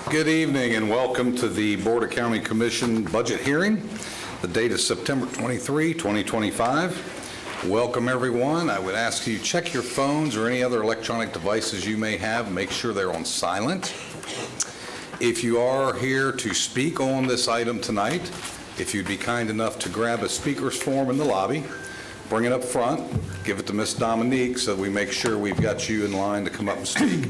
Good evening and welcome to the Board of County Commission budget hearing. The date is September 23, 2025. Welcome everyone. I would ask you check your phones or any other electronic devices you may have. Make sure they're on silent. If you are here to speak on this item tonight, if you'd be kind enough to grab a speaker's form in the lobby, bring it up front, give it to Miss Dominique so we make sure we've got you in line to come up and speak.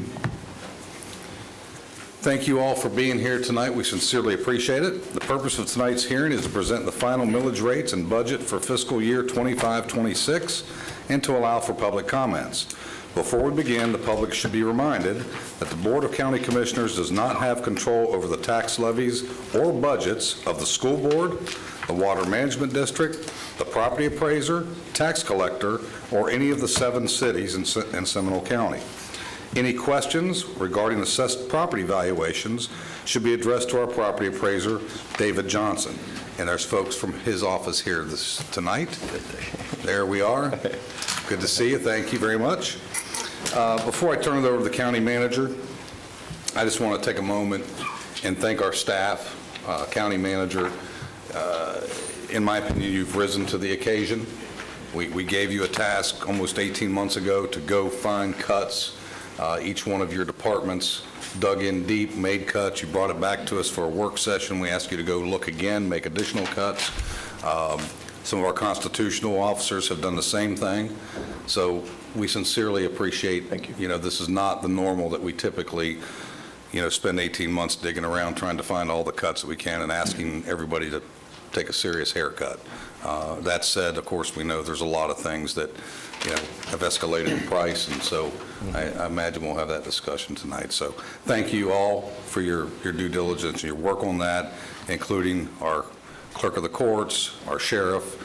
Thank you all for being here tonight. We sincerely appreciate it. The purpose of tonight's hearing is to present the final millage rates and budget for fiscal year 25-26 and to allow for public comments. Before we begin, the public should be reminded that the Board of County Commissioners does not have control over the tax levies or budgets of the school board, the water management district, the property appraiser, tax collector, or any of the 7 cities in Seminole County. Any questions regarding assessed property valuations should be addressed to our property appraiser, David Johnson. And there's folks from his office here tonight. There we are. Good to see you. Thank you very much. Before I turn it over to the county manager, I just want to take a moment and thank our staff, county manager. In my opinion, you've risen to the occasion. We gave you a task almost 18 months ago to go find cuts. Each one of your departments dug in deep, made cuts. You brought it back to us for a work session. We asked you to go look again, make additional cuts. Some of our constitutional officers have done the same thing. So we sincerely appreciate, thank you. You know, this is not the normal that we typically, you know, spend 18 months digging around trying to find all the cuts that we can and asking everybody to take a serious haircut. That said, of course, we know there's a lot of things that, you know, have escalated in price, and so I imagine we'll have that discussion tonight. So thank you all for your due diligence and your work on that, including our clerk of the courts, our sheriff,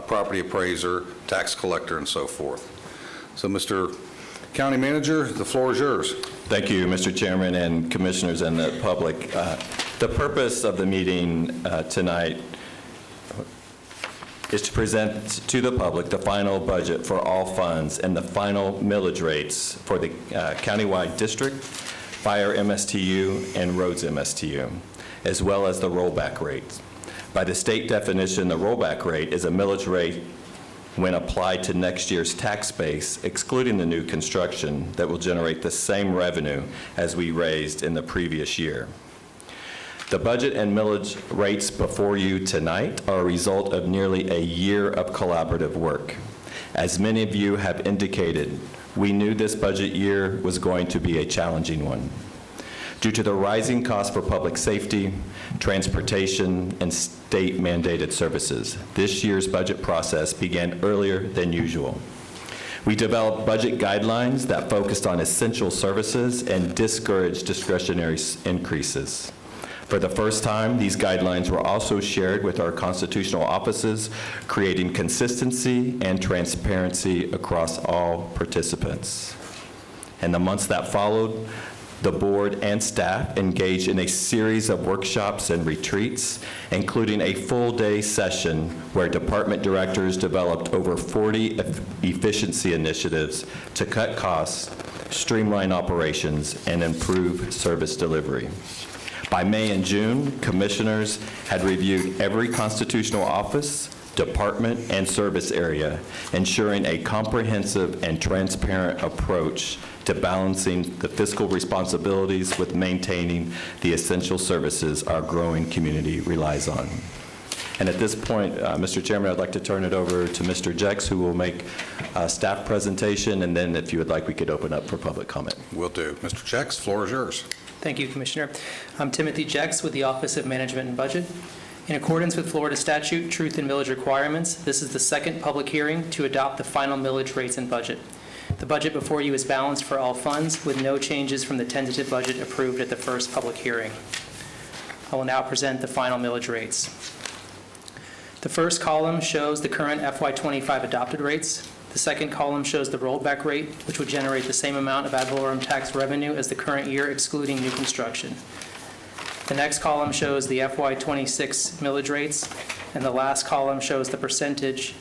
property appraiser, tax collector, and so forth. So Mr. County Manager, the floor is yours. Thank you, Mr. Chairman and commissioners and the public. The purpose of the meeting tonight is to present to the public the final budget for all funds and the final millage rates for the countywide district, fire MSTU, and roads MSTU, as well as the rollback rates. By the state definition, the rollback rate is a millage rate when applied to next year's tax base, excluding the new construction that will generate the same revenue as we raised in the previous year. The budget and millage rates before you tonight are a result of nearly a year of collaborative work. As many of you have indicated, we knew this budget year was going to be a challenging one. Due to the rising cost for public safety, transportation, and state-mandated services, this year's budget process began earlier than usual. We developed budget guidelines that focused on essential services and discouraged discretionary increases. For the first time, these guidelines were also shared with our constitutional offices, creating consistency and transparency across all participants. In the months that followed, the board and staff engaged in a series of workshops and retreats, including a full-day session where department directors developed over 40 efficiency initiatives to cut costs, streamline operations, and improve service delivery. By May and June, commissioners had reviewed every constitutional office, department, and service area, ensuring a comprehensive and transparent approach to balancing the fiscal responsibilities with maintaining the essential services our growing community relies on. And at this point, Mr. Chairman, I'd like to turn it over to Mr. Jex, who will make a staff presentation, and then if you would like, we could open up for public comment. Will do. Mr. Jex, the floor is yours. Thank you, Commissioner. I'm Timothy Jex with the Office of Management and Budget. In accordance with Florida statute, truth and millage requirements, this is the second public hearing to adopt the final millage rates and budget. The budget before you is balanced for all funds with no changes from the tentative budget approved at the first public hearing. I will now present the final millage rates. The first column shows the current FY25 adopted rates. The second column shows the rollback rate, which would generate the same amount of ad valorem tax revenue as the current year, excluding new construction. The next column shows the FY26 millage rates, and the last column shows the percentage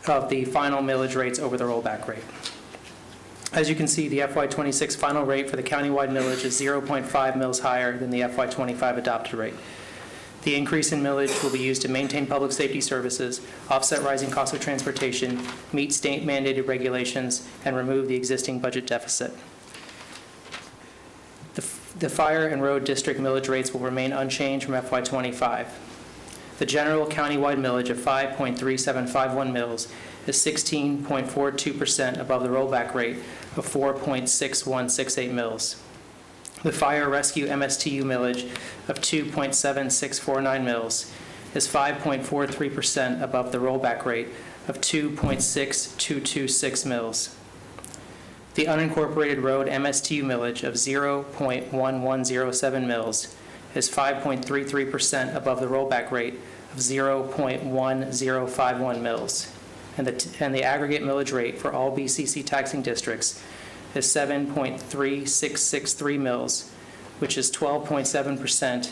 of the final millage rates over the rollback rate. As you can see, the FY26 final rate for the countywide millage is 0.5 mils higher than the FY25 adopted rate. The increase in millage will be used to maintain public safety services, offset rising costs of transportation, meet state mandated regulations, and remove the existing budget deficit. The fire and road district millage rates will remain unchanged from FY25. The general countywide millage of 5.3751 mils is 16.42% above the rollback rate of 4.6168 mils. The fire rescue MSTU millage of 2.7649 mils is 5.43% above the rollback rate of 2.6226 mils. The unincorporated road MSTU millage of 0.1107 mils is 5.33% above the rollback rate of 0.1051 mils. And the aggregate millage rate for all BCC taxing districts is 7.3663 mils, which is 12.7%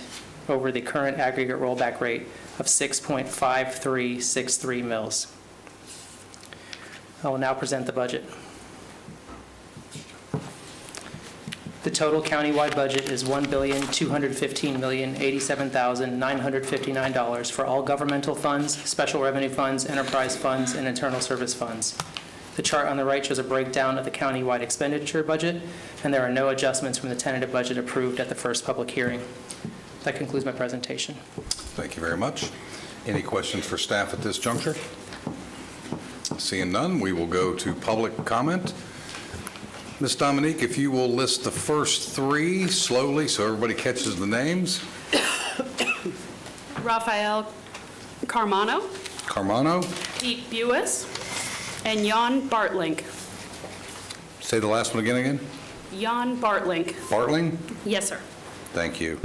over the current aggregate rollback rate of 6.5363 mils. I will now present the budget. The total countywide budget is $1,215,087,959 for all governmental funds, special revenue funds, enterprise funds, and internal service funds. The chart on the right shows a breakdown of the countywide expenditure budget, and there are no adjustments from the tentative budget approved at the first public hearing. That concludes my presentation. Thank you very much. Any questions for staff at this juncture? Seeing none, we will go to public comment. Ms. Dominique, if you will list the first three slowly so everybody catches the names. Rafael Carmano, Carmano, Pete Buis, and Jan Bartlink. say the last one again. Jan Bartlink. Bartling? Yes, sir. Thank you.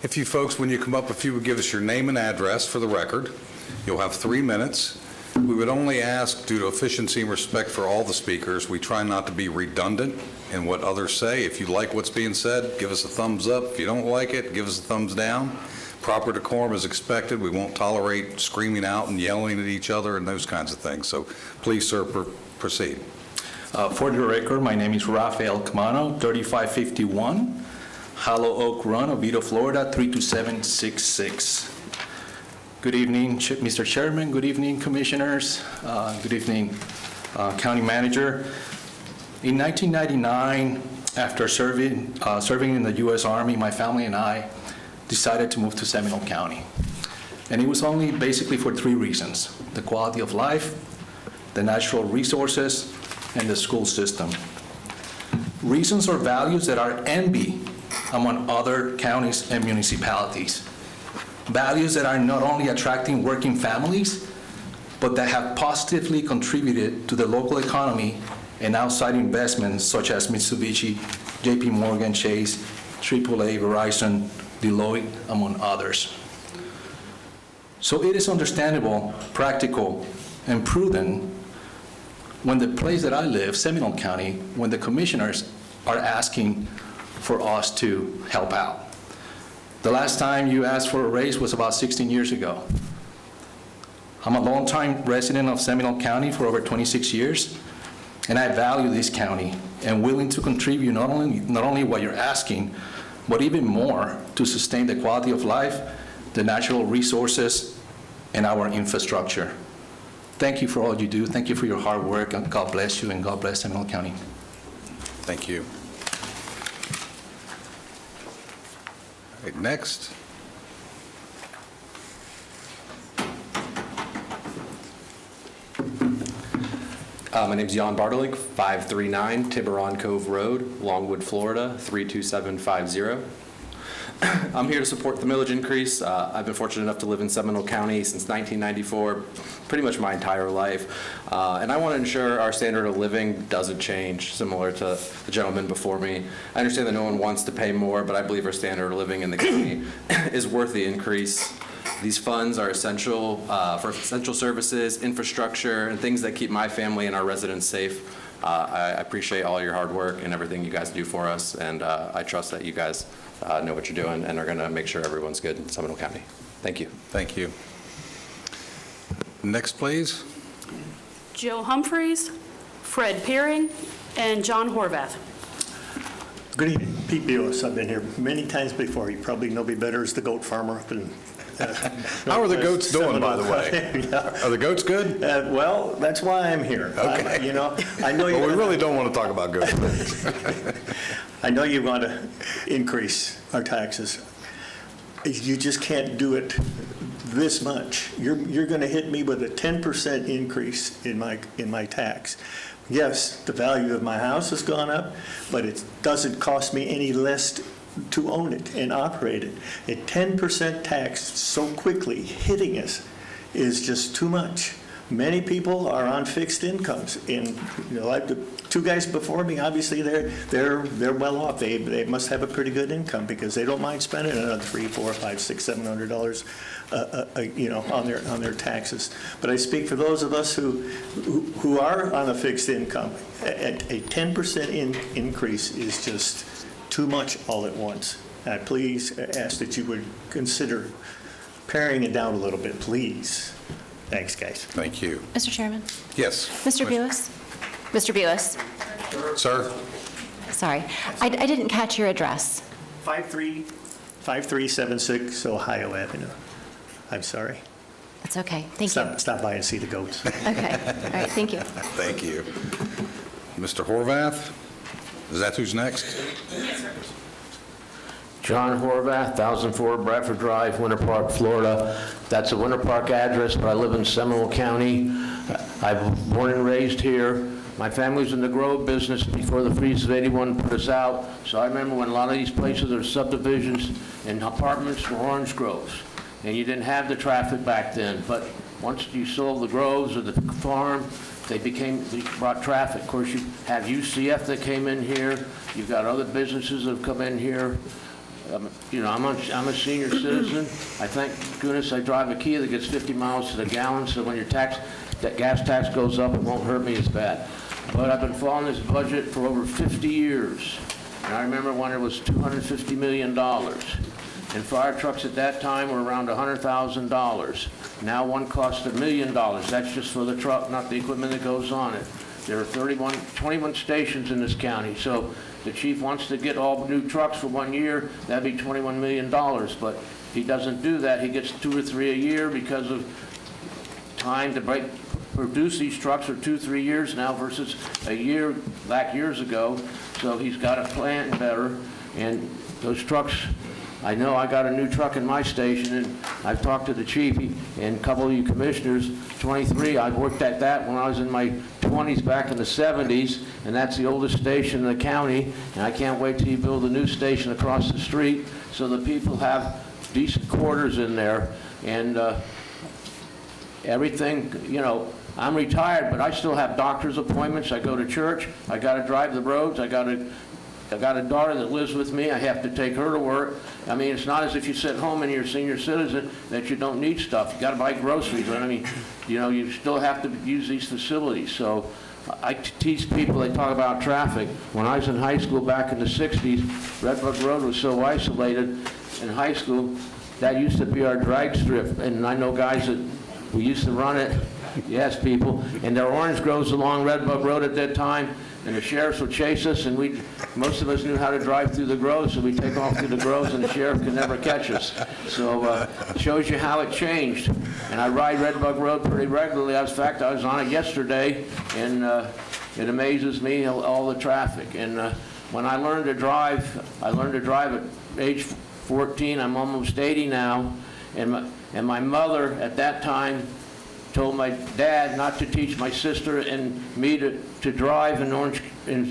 If you folks, when you come up, if you would give us your name and address for the record, you'll have 3 minutes. We would only ask, due to efficiency and respect for all the speakers, we try not to be redundant in what others say. If you like what's being said, give us a thumbs up. If you don't like it, give us a thumbs down. Proper decorum is expected. We won't tolerate screaming out and yelling at each other and those kinds of things. So please, sir, proceed. For the record, my name is Rafael Camano, 3551 Hollow Oak Run, Oviedo, Florida, 32766. Good evening, Mr. Chairman. Good evening, Commissioners. Good evening, County Manager. In 1999, after serving in the U.S. Army, my family and I decided to move to Seminole County. And it was only basically for 3 reasons: the quality of life, the natural resources, and the school system. Reasons or values that are envy among other counties and municipalities. Values that are not only attracting working families, but that have positively contributed to the local economy and outside investments such as Mitsubishi, JP Morgan Chase, AAA, Verizon, Deloitte, among others. So it is understandable, practical, and prudent when the place that I live, Seminole County, when the commissioners are asking for us to help out. The last time you asked for a raise was about 16 years ago. I'm a longtime resident of Seminole County for over 26 years, and I value this county and willing to contribute not only what you're asking, but even more to sustain the quality of life, the natural resources, and our infrastructure. Thank you for all you do. Thank you for your hard work, and God bless you, and God bless Seminole County. Thank you. All right, next. My name's Jan Bartolink, 539 Tiburon Cove Road, Longwood, Florida, 32750. I'm here to support the millage increase. I've been fortunate enough to live in Seminole County since 1994, pretty much my entire life. And I want to ensure our standard of living doesn't change, similar to the gentleman before me. I understand that no one wants to pay more, but I believe our standard of living in the county is worth the increase. These funds are essential for essential services, infrastructure, and things that keep my family and our residents safe. I appreciate all your hard work and everything you guys do for us, and I trust that you guys know what you're doing and are going to make sure everyone's good in Seminole County. Thank you. Thank you. Next, please. Jill Humphreys, Fred Peering, and John Horvath. Good evening, Pete Buis. I've been here many times before. You probably know me better as the goat farmer up in. How are the goats doing, by the way? Yeah. Are the goats good? Well, that's why I'm here. Okay. You know, I know Well, we you. really don't want to talk about goats. I know you want to increase our taxes. You just can't do it this much. You're going to hit me with a 10% increase in my tax. Yes, the value of my house has gone up, but it doesn't cost me any less to own it and operate it. A 10% tax so quickly hitting us is just too much. Many people are on fixed incomes, and like the two guys before me, obviously they're well off. They must have a pretty good income because they don't mind spending another $300, $400, $500, $600, $700, on their taxes. But I speak for those of us who are on a fixed income. A 10% increase is just too much all at once. I please ask that you would consider paring it down a little bit, please. Thanks, guys. Thank you. Mr. Chairman? Yes. Mr. Buis? Mr. Buis? Sir? Sorry. I didn't catch your address. 5376 Ohio Avenue. I'm sorry. That's okay. Thank you. Stop by and see the goats. Okay. All right. Thank you. Thank you. Mr. Horvath? Is that who's next? John Horvath, 1004 Bradford Drive, Winter Park, Florida. That's a Winter Park address, but I live in Seminole County. I was born and raised here. My family was in the grow business before the freeze of '81 put us out. So I remember when a lot of these places are subdivisions and apartments were orange groves, and you didn't have the traffic back then. But once you sold the groves or the farm, they brought traffic. Of course, you have UCF that came in here. You've got other businesses that have come in here. I'm a senior citizen. I thank goodness I drive a Kia that gets 50 miles to the gallon, so when your gas tax goes up, it won't hurt me as bad. But I've been following this budget for over 50 years, and I remember when it was $250 million. And fire trucks at that time were around $100,000. Now one costs $1 million. That's just for the truck, not the equipment that goes on it. There are 21 stations in this county, so the chief wants to get all new trucks for 1 year, that'd be $21 million, but he doesn't do that. He gets 2 or 3 a year because of time to produce these trucks for 2-3 years now versus a year back years ago. So he's got to plan better, and those trucks, I know I got a new truck in my station, and I've talked to the chief and a couple of you commissioners, 23, I worked at that when I was in my 20s back in the 70s, and that's the oldest station in the county, and I can't wait till you build a new station across the street so the people have decent quarters in there, and everything, I'm retired, but I still have doctor's appointments, I go to church, I got to drive the roads, I got a daughter that lives with me. I have to take her to work. I mean, it's not as if you sit home and you're a senior citizen that you don't need stuff. You got to buy groceries. I mean, you still have to use these facilities. So I teach people, they talk about traffic. When I was in high school back in the 60s, Redbud Road was so isolated in high school, that used to be our drag strip. And I know guys that we used to run it. Yes, people. And there were orange groves along Redbud Road at that time. And the sheriffs would chase us, and most of us knew how to drive through the groves, so we'd take off through the groves, and the sheriff could never catch us. So it shows you how it changed. And I ride Redbud Road pretty regularly. In fact, I was on it yesterday, and it amazes me, all the traffic. And when I learned to drive at age 14. I'm almost 80 now. And my mother at that time told my dad not to teach my sister and me to drive in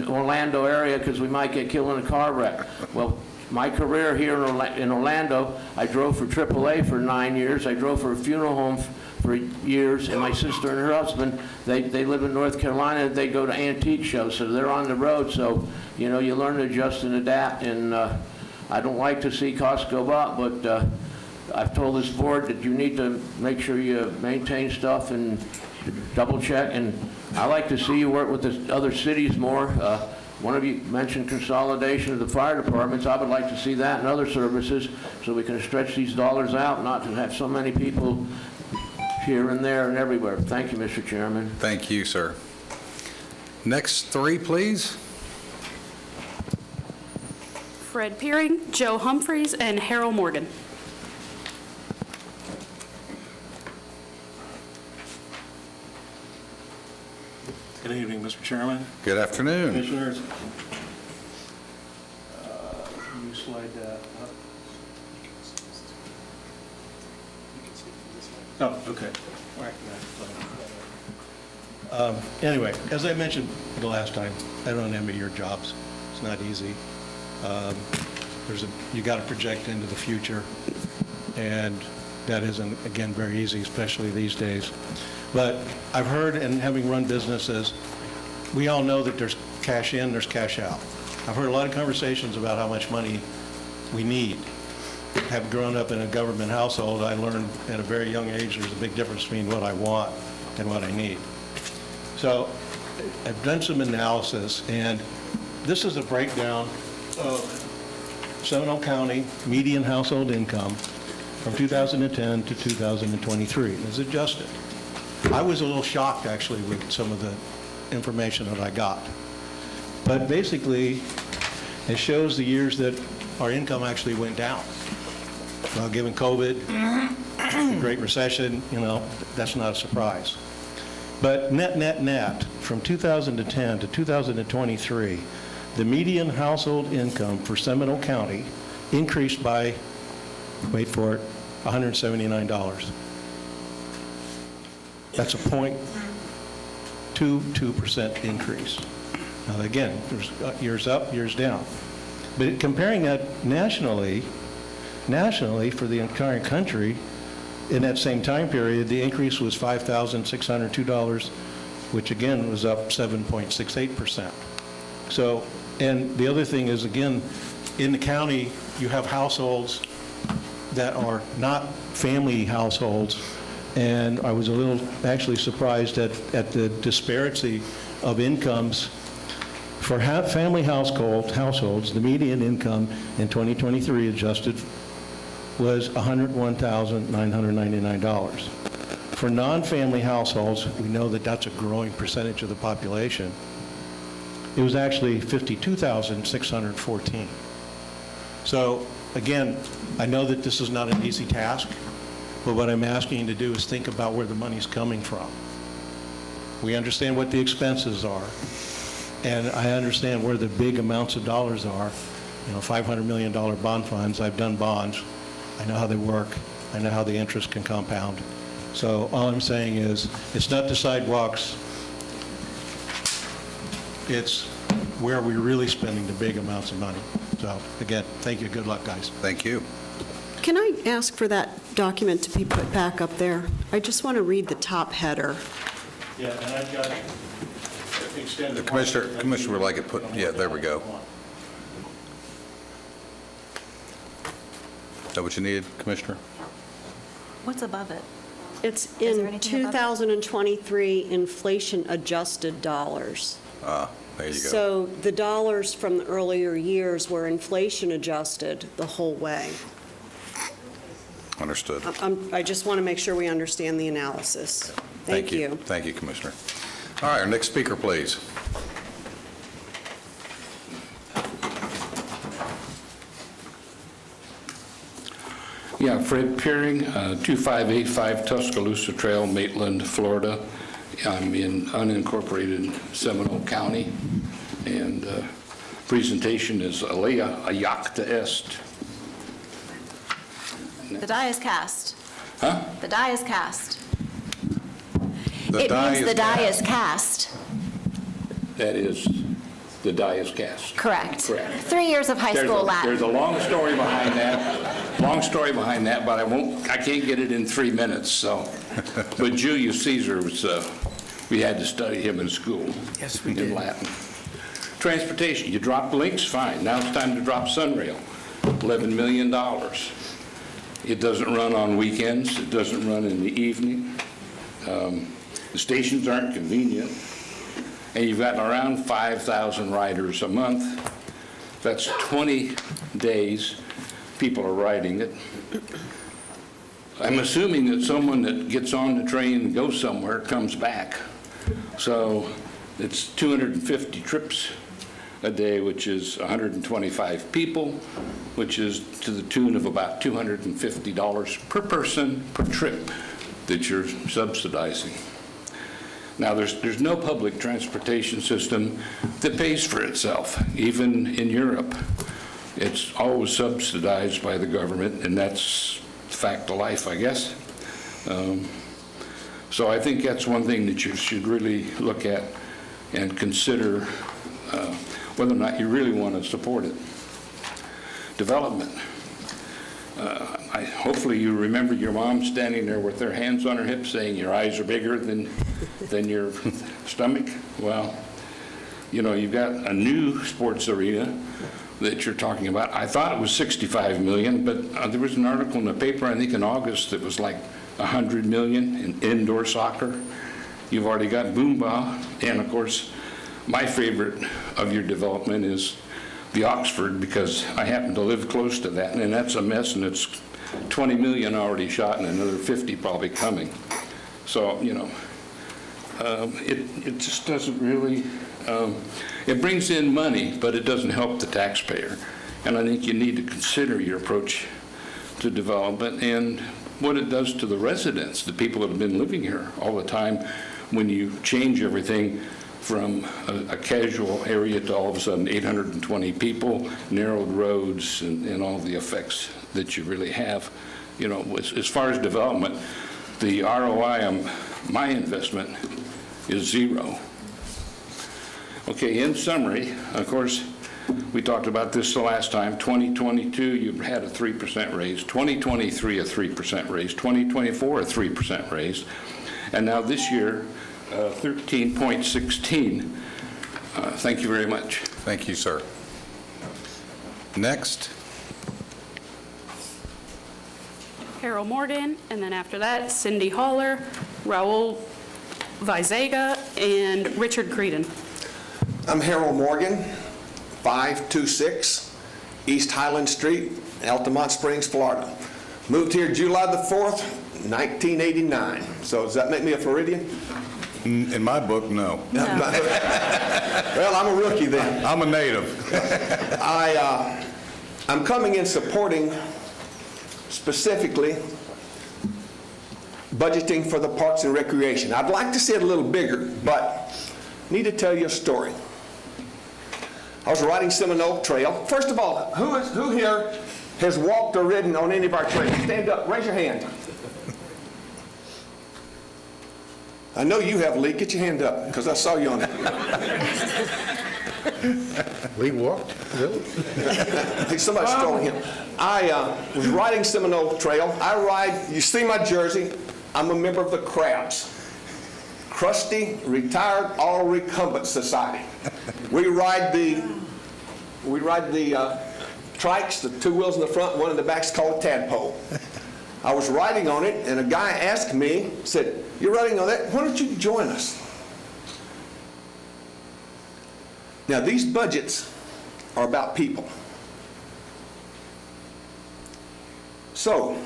Orlando area because we might get killed in a car wreck. Well, my career here in Orlando, I drove for AAA for 9 years. I drove for a funeral home for years, and my sister and her husband, they live in North Carolina. They go to antique shows, so they're on the road. So, you learn to adjust and adapt, and I don't like to see costs go up, but I've told this board that you need to make sure you maintain stuff and double check, and I like to see you work with the other cities more. One of you mentioned consolidation of the fire departments. I would like to see that and other services so we can stretch these dollars out, not to have so many people here and there and everywhere. Thank you, Mr. Chairman. Thank you, sir. Next three, please. Fred Peering, Joe Humphreys, and Harold Morgan. Good evening, Mr. Chairman, Good afternoon. Commissioners. Can you slide that up? Oh, okay. All right. Anyway, as I mentioned the last time, I don't envy your jobs. It's not easy. You got to project into the future, and that isn't, again, very easy, especially these days. But I've heard, and having run businesses, we all know that there's cash in, there's cash out. I've heard a lot of conversations about how much money we need. Having grown up in a government household, I learned at a very young age there's a big difference between what I want and what I need. So I've done some analysis, and this is a breakdown of Seminole County median household income from 2010 to 2023. It's adjusted. I was a little shocked, actually, with some of the information that I got. But basically, it shows the years that our income actually went down. Well, given COVID, the Great Recession, that's not a surprise. But net, from 2010 to 2023, the median household income for Seminole County increased by, wait for it, $179. That's a 0.22% increase. Now, again, there's years up, years down. But comparing that nationally, for the entire country, in that same time period, the increase was $5,602, which again was up 7.68%. So, and the other thing is, again, in the county, you have households that are not family households, and I was a little actually surprised at the disparity of incomes. For family households, the median income in 2023 adjusted was $101,999. For non-family households, we know that that's a growing percentage of the population. It was actually $52,614. So again, I know that this is not an easy task, but what I'm asking you to do is think about where the money's coming from. We understand what the expenses are, and I understand where the big amounts of dollars are. $500 million bond funds. I've done bonds. I know how they work. I know how the interest can compound. So all I'm saying is, it's not the sidewalks. It's where we're really spending the big amounts of money. So again, thank you. Good luck, guys. Thank you. Can I ask for that document to be put back up there? I just want to read the top header. Yeah, and I've got extended. Commissioner would like it put, yeah, there we go. Is that what you needed, Commissioner? What's above it? It's Is there in anything above it? 2023 inflation-adjusted dollars. There you go. So the dollars from the earlier years were inflation-adjusted the whole way. Understood. I just want to make sure we understand the analysis. Thank you. Thank you, Commissioner. All right, our next speaker, please. Yeah, Fred Peering, 2585 Tuscaloosa Trail, Maitland, Florida. I'm in unincorporated Seminole County, and presentation is Alea Ayacta Est. The die is cast. Huh? The die is cast. The die means is the die cast. is cast. That is, the die is cast. Correct. Correct. 3 years of high school There's Latin. a long story behind that, but I can't get it in 3 minutes, so. But Julius Caesar was, we had to study him in school. Yes, we In did. Latin. Transportation, you drop links, fine. Now it's time to drop Sunrail, $11 million. It doesn't run on weekends, it doesn't run in the evening. The stations aren't convenient, and you've got around 5,000 riders a month. That's 20 days people are riding it. I'm assuming that someone that gets on the train and goes somewhere comes back. So It's 250 trips a day, which is 125 people, which is to the tune of about $250 per person per trip that you're subsidizing. Now, there's no public transportation system that pays for itself. Even in Europe, it's always subsidized by the government, and that's fact of life, I guess. So I think that's one thing that you should really look at and consider whether or not you really want to support it. Development. Hopefully you remember your mom standing there with their hands on her hips saying your eyes are bigger than your stomach. Well, you know, you've got a new sports arena that you're talking about. I thought it was $65 million, but there was an article in the paper, I think in August, that was like $100 million in indoor soccer. You've already got Boomba, and of course, my favorite of your development is the Oxford, because I happen to live close to that, and that's a mess, and it's $20 million already shot and another 50 probably coming. So, you know, it just doesn't really, it brings in money, but it doesn't help the taxpayer. And I think you need to consider your approach to development and what it does to the residents, the people that have been living here all the time, when you change everything from a casual area to all of a sudden 820 people, narrowed roads, and all the effects that you really have. You know, as far as development, the ROI on my investment is zero. Okay, in summary, of course, we talked about this the last time. 2022, you had a 3% raise. 2023, a 3% raise. 2024, a 3% raise. And now this year, 13.16. Thank you very much. Thank you, sir. Next. Harold Morgan, and then after that, Cindy Haller, Raul Vizega, and Richard Creedon. I'm Harold Morgan, 526 East Highland Street, Altamont Springs, Florida. Moved here July the 4th, 1989. So does that make me a Floridian? In my book, no. Well, I'm a rookie then. I'm a native. I'm coming in supporting specifically budgeting for the Parks and Recreation. I'd like to see it a little bigger, but I need to tell you a story. I was riding Seminole Trail. First of all, who here has walked or ridden on any of our trails? Stand up, raise your hand. I know you have, Lee. Get your hand up, because I saw you on it. Lee walked? Really? Somebody stole him. I was riding Seminole Trail. I ride, you see my jersey, I'm a member of the Crabs. Crusty, Retired, All Recumbent Society. We ride the trikes, the two wheels in the front, one in the back is called a tadpole. I was riding on it, and a guy asked me, said, "You're riding on that? Why don't you join us?" Now, these budgets are about people. So,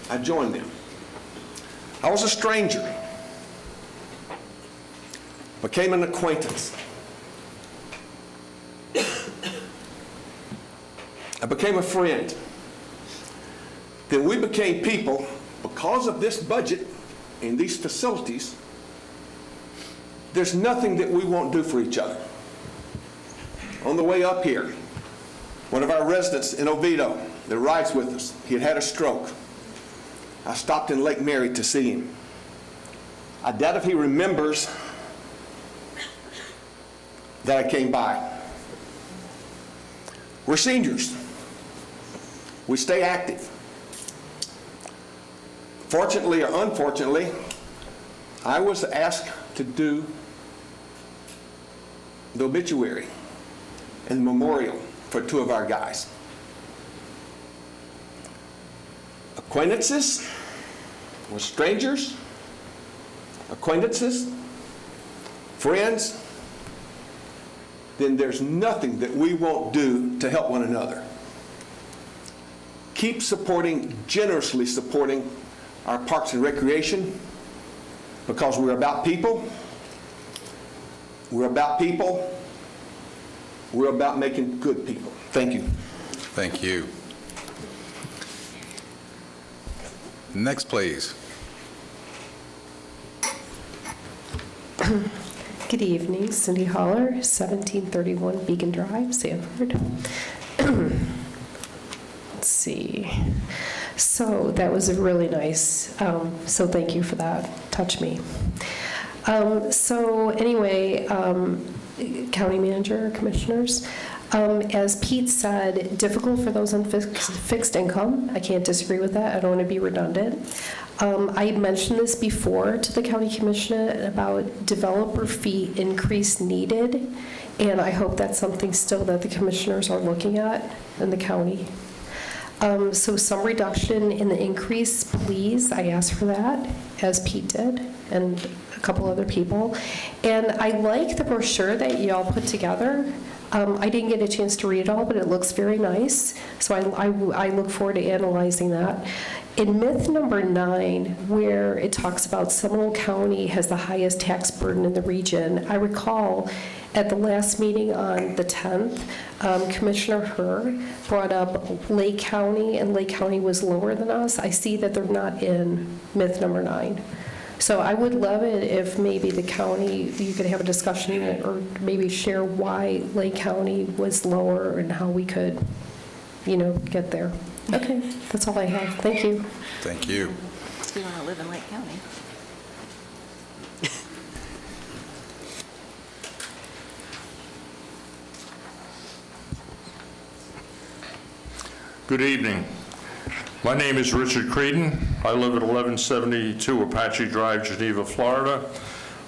I joined them. I was a stranger. Became an acquaintance. I became a friend. Then we became people because of this budget and these facilities. There's nothing that we won't do for each other. On the way up here, one of our residents in Oviedo that rides with us, he had had a stroke. I stopped in Lake Mary to see him. I doubt if he remembers that I came by. We're seniors. We stay active. Fortunately or unfortunately, I was asked to do the obituary and the memorial for two of our guys. Acquaintances, we're strangers, acquaintances, friends, then there's nothing that we won't do to help one another. Keep supporting, generously supporting our Parks and Recreation because we're about people. We're about people. We're about making good people. Thank you. Thank you. Next, please. Good evening, Cindy Holler, 1731 Beacon Drive, Sanford. Let's see. So that was a really nice, so thank you for that. Touch me. So anyway, County Manager, Commissioners, as Pete said, difficult for those on fixed income. I can't disagree with that. I don't want to be redundant. I mentioned this before to the County Commissioner about developer fee increase needed, and I hope that's something still that the commissioners are looking at in the county. So some reduction in the increase, please. I asked for that, as Pete did, and a couple other people. And I like the brochure that y'all put together. I didn't get a chance to read it all, but it looks very nice. So I look forward to analyzing that. In myth number 9, where it talks about Seminole County has the highest tax burden in the region, I recall at the last meeting on the 10th, Commissioner Herr brought up Lake County, and Lake County was lower than us. I see that they're not in myth number 9. So I would love it if maybe the county, you could have a discussion or maybe share why Lake County was lower and how we could, get there. Okay, that's all I have. Thank you. Thank you. We want to live in Lake County. Good evening. My name is Richard Creedon. I live at 1172 Apache Drive, Geneva, Florida.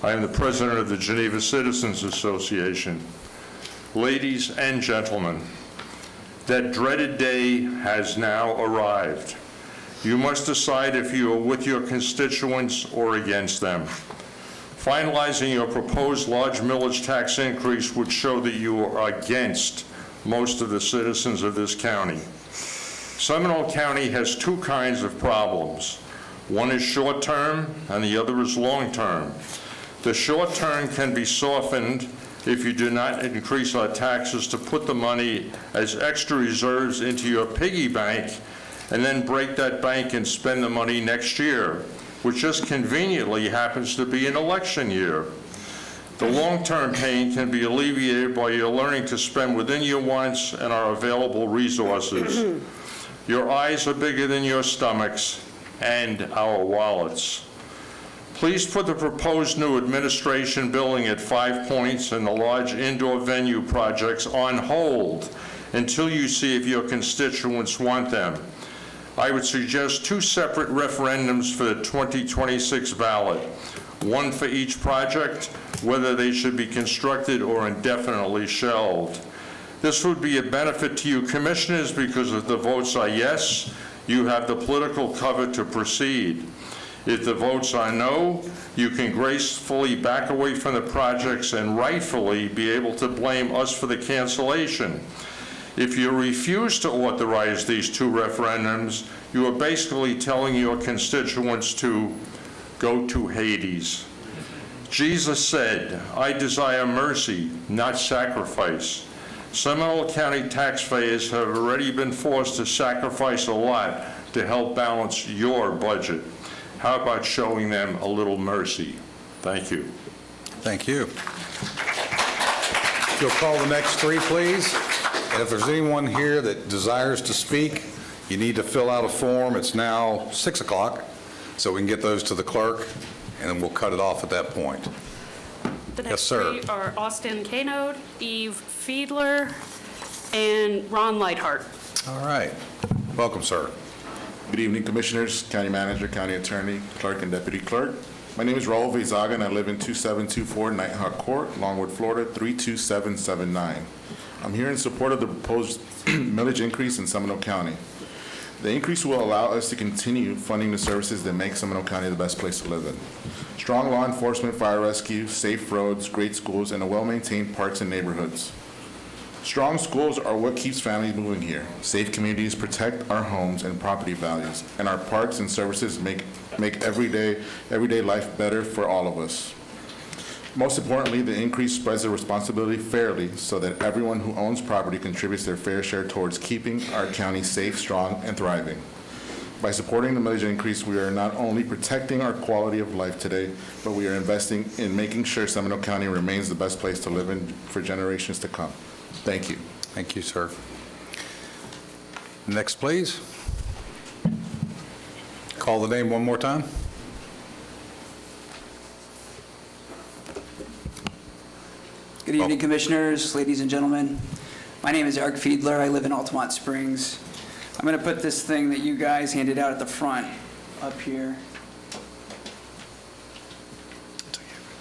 I am the president of the Geneva Citizens Association. Ladies and gentlemen, that dreaded day has now arrived. You must decide if you are with your constituents or against them. Finalizing your proposed large millage tax increase would show that you are against most of the citizens of this county. Seminole County has two kinds of problems. One is short-term and the other is long-term. The short-term can be softened if you do not increase our taxes to put the money as extra reserves into your piggy bank and then break that bank and spend the money next year, which just conveniently happens to be an election year. The long-term pain can be alleviated by your learning to spend within your wants and our available resources. Your eyes are bigger than your stomachs and our wallets. Please put the proposed new administration building at 5 Points and the large indoor venue projects on hold until you see if your constituents want them. I would suggest 2 separate referendums for the 2026 ballot, one for each project, whether they should be constructed or indefinitely shelved. This would be a benefit to you commissioners because if the votes are yes, you have the political cover to proceed. If the votes are no, you can gracefully back away from the projects and rightfully be able to blame us for the cancellation. If you refuse to authorize these 2 referendums, you are basically telling your constituents to go to Hades. Jesus said, "I desire mercy, not sacrifice." Seminole County taxpayers have already been forced to sacrifice a lot to help balance your budget. How about showing them a little mercy? Thank you. Thank you. If you'll call the next 3, please. And if there's anyone here that desires to speak, you need to fill out a form. It's now 6 o'clock, so we can get those to the clerk, and then we'll cut it off at that point. The Yes, next sir. 3 are Austin Kanode, Eve Fiedler, and Ron Lightheart. All right. Welcome, sir. Good evening, Commissioners, County Manager, County Attorney, Clerk, and Deputy Clerk. My name is Raul Vizaga, and I live in 2724 Nighthawk Court, Longwood, Florida, 32779. I'm here in support of the proposed millage increase in Seminole County. The increase will allow us to continue funding the services that make Seminole County the best place to live in. Strong law enforcement, fire rescue, safe roads, great schools, and a well-maintained parks and neighborhoods. Strong schools are what keeps families moving here. Safe communities protect our homes and property values, and our parks and services make everyday life better for all of us. Most importantly, the increase spreads the responsibility fairly so that everyone who owns property contributes their fair share towards keeping our county safe, strong, and thriving. By supporting the millage increase, we are not only protecting our quality of life today, but we are investing in making sure Seminole County remains the best place to live in for generations to come. Thank you. Thank you, sir. Next, please. Call the name one more time. Good evening, Commissioners, ladies and gentlemen. My name is Eric Fiedler. I live in Altamont Springs. I'm going to put this thing that you guys handed out at the front up here.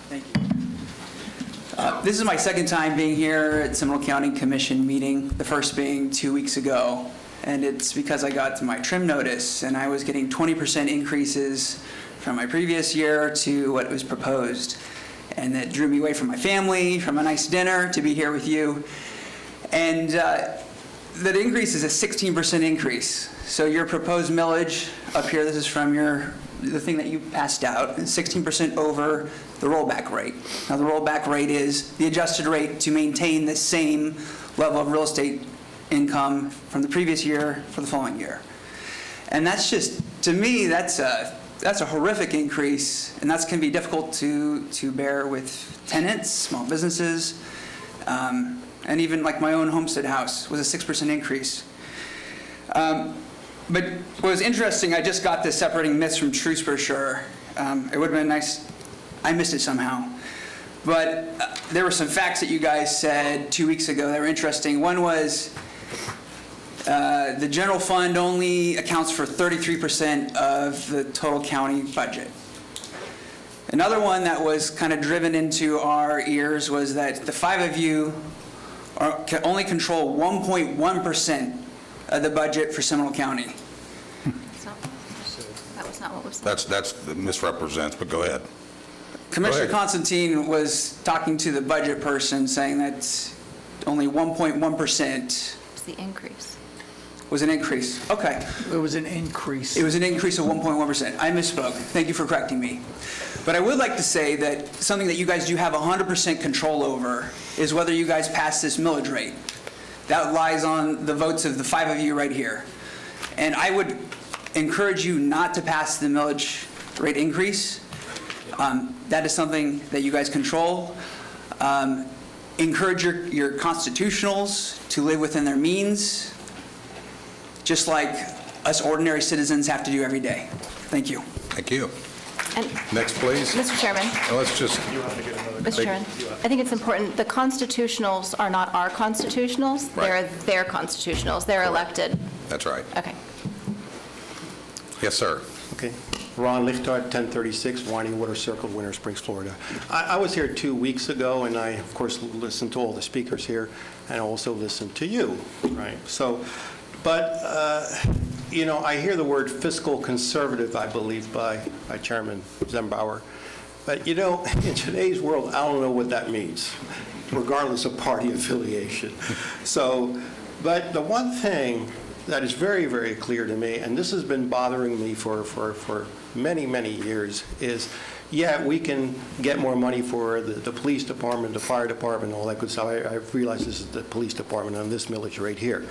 Thank you. This is my second time being here at Seminole County Commission meeting, the first being 2 weeks ago. And it's because I got to my trim notice, and I was getting 20% increases from my previous year to what was proposed. And that drew me away from my family, from a nice dinner, to be here with you. And that increase is a 16% increase. So your proposed millage up here, this is from the thing that you passed out, is 16% over the rollback rate. Now the rollback rate is the adjusted rate to maintain the same level of real estate income from the previous year for the following year. And that's just, to me, that's a horrific increase, and that's going to be difficult to bear with tenants, small businesses, and even like my own homestead house was a 6% increase. But what was interesting, I just got this separating myths from truths brochure. It would have been nice, I missed it somehow. But there were some facts that you guys said 2 weeks ago that were interesting. One was the general fund only accounts for 33% of the total county budget. Another one that was kind of driven into our ears was that the five of you can only control 1.1% of the budget for Seminole County. That was not what was said. That's misrepresents, but go ahead. Commissioner Constantine was talking to the budget person saying that only 1.1% It's the increase. was an increase. Okay. It was an increase. It was an increase of 1.1%. I misspoke. Thank you for correcting me. But I would like to say that something that you guys do have 100% control over is whether you guys pass this millage rate. That lies on the votes of the five of you right here. And I would encourage you not to pass the millage rate increase. That is something that you guys control. Encourage your constitutionals to live within their means, just like us ordinary citizens have to do every day. Thank you. Thank you. And Next, please. Mr. Chairman. Let's just. Mr. Chairman, I think it's important, the constitutionals are not our constitutionals. Right. They're their constitutionals. They're elected. That's right. Okay. Yes, sir. Okay. Ron Lichtart, 1036 Winding Water Circle, Winter Springs, Florida. I was here 2 weeks ago, and I, of course, listened to all the speakers here, and also listened to you, right? So, but, I hear the word fiscal conservative, I believe, by Chairman Zembauer. But, in today's world, I don't know what that means, regardless of party affiliation. So, but the one thing that is very, very clear to me, and this has been bothering me for many, many years, is, yeah, we can get more money for the police department, the fire department, all that good stuff. I realize this is the police department on this millage right here.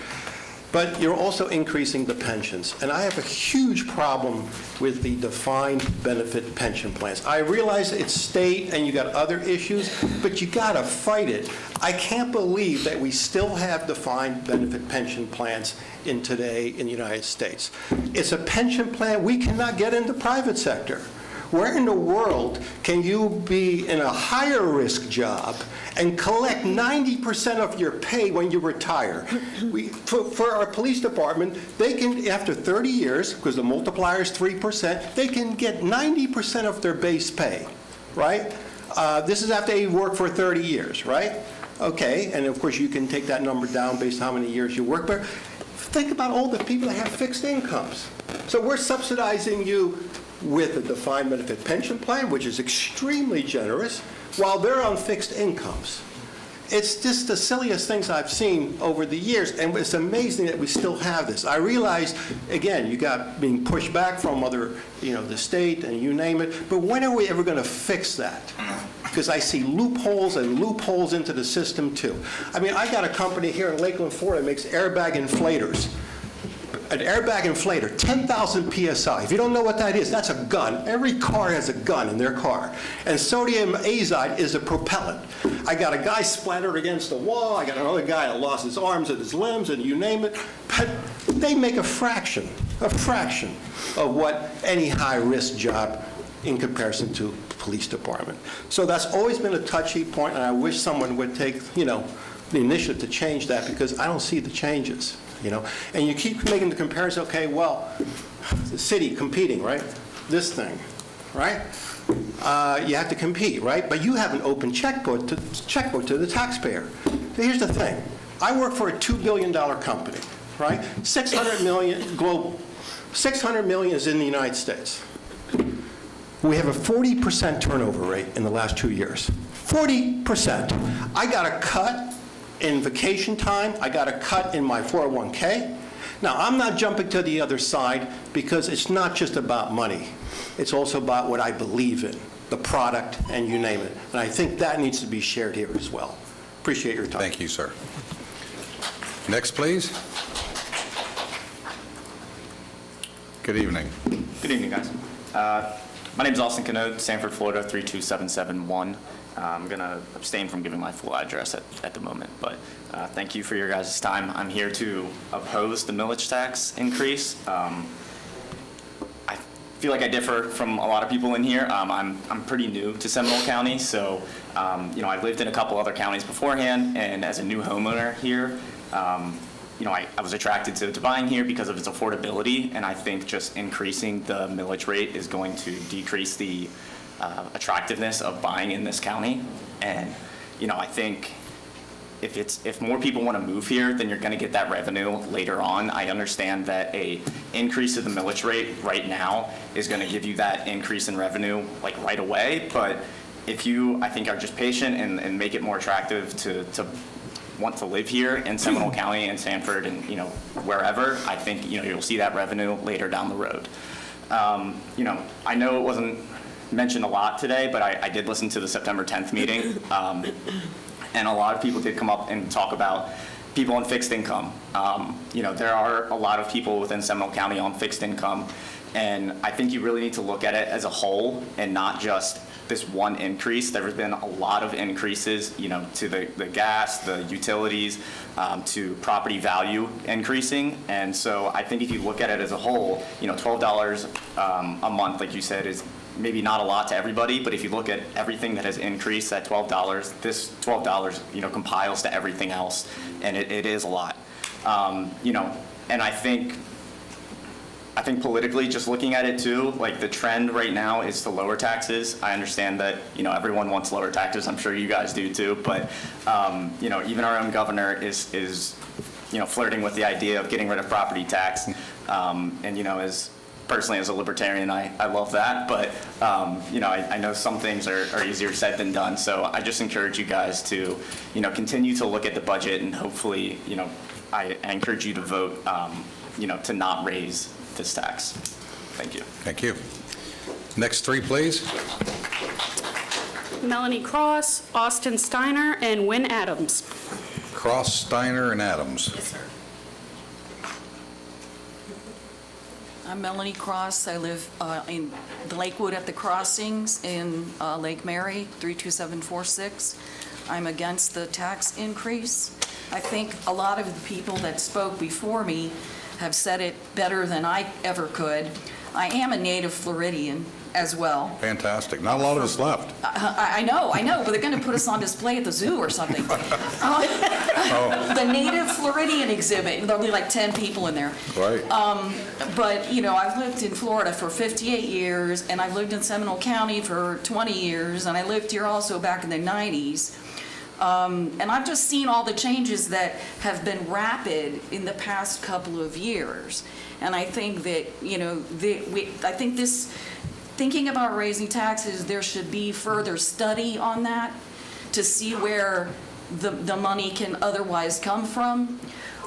But you're also increasing the pensions. And I have a huge problem with the defined benefit pension plans. I realize it's state and you got other issues, but you got to fight it. I can't believe that we still have defined benefit pension plans today in the United States. It's a pension plan we cannot get in the private sector. Where in the world can you be in a higher risk job and collect 90% of your pay when you retire? For our police department, they can, after 30 years, because the multiplier is 3%, they can get 90% of their base pay, right? This is after you work for 30 years, right? Okay, and of course you can take that number down based on how many years you work, but think about all the people that have fixed incomes. So we're subsidizing you with a defined benefit pension plan, which is extremely generous, while they're on fixed incomes. It's just the silliest things I've seen over the years, and it's amazing that we still have this. I realize, again, you got being pushed back from other, the state and you name it, but when are we ever going to fix that? Because I see loopholes and loopholes into the system too. I mean, I got a company here in Lakeland, Florida, that makes airbag inflators. An airbag inflator, 10,000 PSI. If you don't know what that is, that's a gun. Every car has a gun in their car. And sodium azide is a propellant. I got a guy splattered against the wall. I got another guy that lost his arms and his limbs, and you name it. But they make a fraction of what any high-risk job in comparison to the police department. So that's always been a touchy point, and I wish someone would take, the initiative to change that, because I don't see the changes. And you keep making the comparison, okay, well, the city competing, right? This thing, right? You have to compete, right? But you have an open checkbook to the taxpayer. So here's the thing. I work for a $2 billion company, right? 600 million global. 600 million is in the United States. We have a 40% turnover rate in the last 2 years. 40%. I got a cut in vacation time. I got a cut in my 401k. Now, I'm not jumping to the other side because it's not just about money. It's also about what I believe in, the product, and you name it. And I think that needs to be shared here as well. Appreciate your time. Thank you, sir. Next, please. Good evening. Good evening, guys. My name is Austin Canode, Sanford, Florida, 32771. I'm going to abstain from giving my full address at the moment, but thank you for your guys' time. I'm here to oppose the millage tax increase. I feel like I differ from a lot of people in here. I'm pretty new to Seminole County, so I've lived in a couple other counties beforehand, and as a new homeowner here, I was attracted to buying here because of its affordability, and I think just increasing the millage rate is going to decrease the attractiveness of buying in this county. And I think if more people want to move here, then you're going to get that revenue later on. I understand that a increase of the millage rate right now is going to give you that increase in revenue like right away, but if you, I think, are just patient and make it more attractive to want to live here in Seminole County and Sanford and wherever, I think you'll see that revenue later down the road. I know it wasn't mentioned a lot today, but I did listen to the September 10th meeting, and a lot of people did come up and talk about people on fixed income. There are a lot of people within Seminole County on fixed income, and I think you really need to look at it as a whole and not just this one increase. There have been a lot of increases, to the gas, the utilities, to property value increasing. And so I think if you look at it as a whole, $12 a month, like you said, is maybe not a lot to everybody, but if you look at everything that has increased, that $12, this $12, compiles to everything else, and it is a lot. And I think politically, just looking at it too, like the trend right now is to lower taxes. I understand that, everyone wants lower taxes. I'm sure you guys do too, but, even our own governor is flirting with the idea of getting rid of property tax. And, personally, as a libertarian, I love that, but I know some things are easier said than done. So I just encourage you guys to, continue to look at the budget, and hopefully, I encourage you to vote, to not raise this tax. Thank you. Thank you. Next three, please. Melanie Cross, Austin Steiner, and Wynn Adams. Cross, Steiner, and Adams. Yes, sir. I'm Melanie Cross. I live in Lakewood at the Crossings in Lake Mary, 32746. I'm against the tax increase. I think a lot of the people that spoke before me have said it better than I ever could. I am a native Floridian as well. Fantastic. Not a lot of us left. I know, but they're going to put us on display at the zoo or something. The native Floridian exhibit, there'll be like 10 people in there. Right. But, I've lived in Florida for 58 years, and I've lived in Seminole County for 20 years, and I lived here also back in the 90s. And I've just seen all the changes that have been rapid in the past couple of years. And I think that, thinking about raising taxes, there should be further study on that to see where the money can otherwise come from.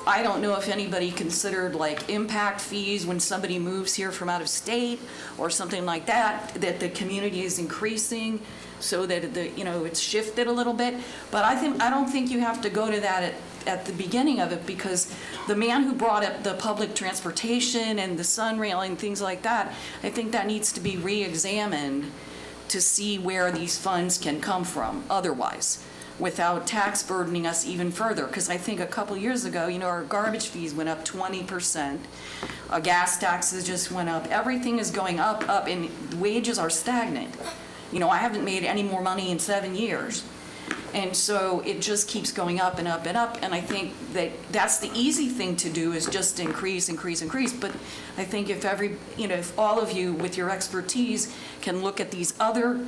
I don't know if anybody considered like impact fees when somebody moves here from out of state or something like that, that the community is increasing so that it's shifted a little bit. But I don't think you have to go to that at the beginning of it, because the man who brought up the public transportation and the Sunrail and things like that, I think that needs to be re-examined to see where these funds can come from otherwise, without tax burdening us even further. Because I think a couple years ago, our garbage fees went up 20%. Gas taxes just went up. Everything is going up, and wages are stagnant. I haven't made any more money in 7 years. And so it just keeps going up and up and up. And I think that's the easy thing to do, is just increase. But I think if all of you with your expertise can look at these other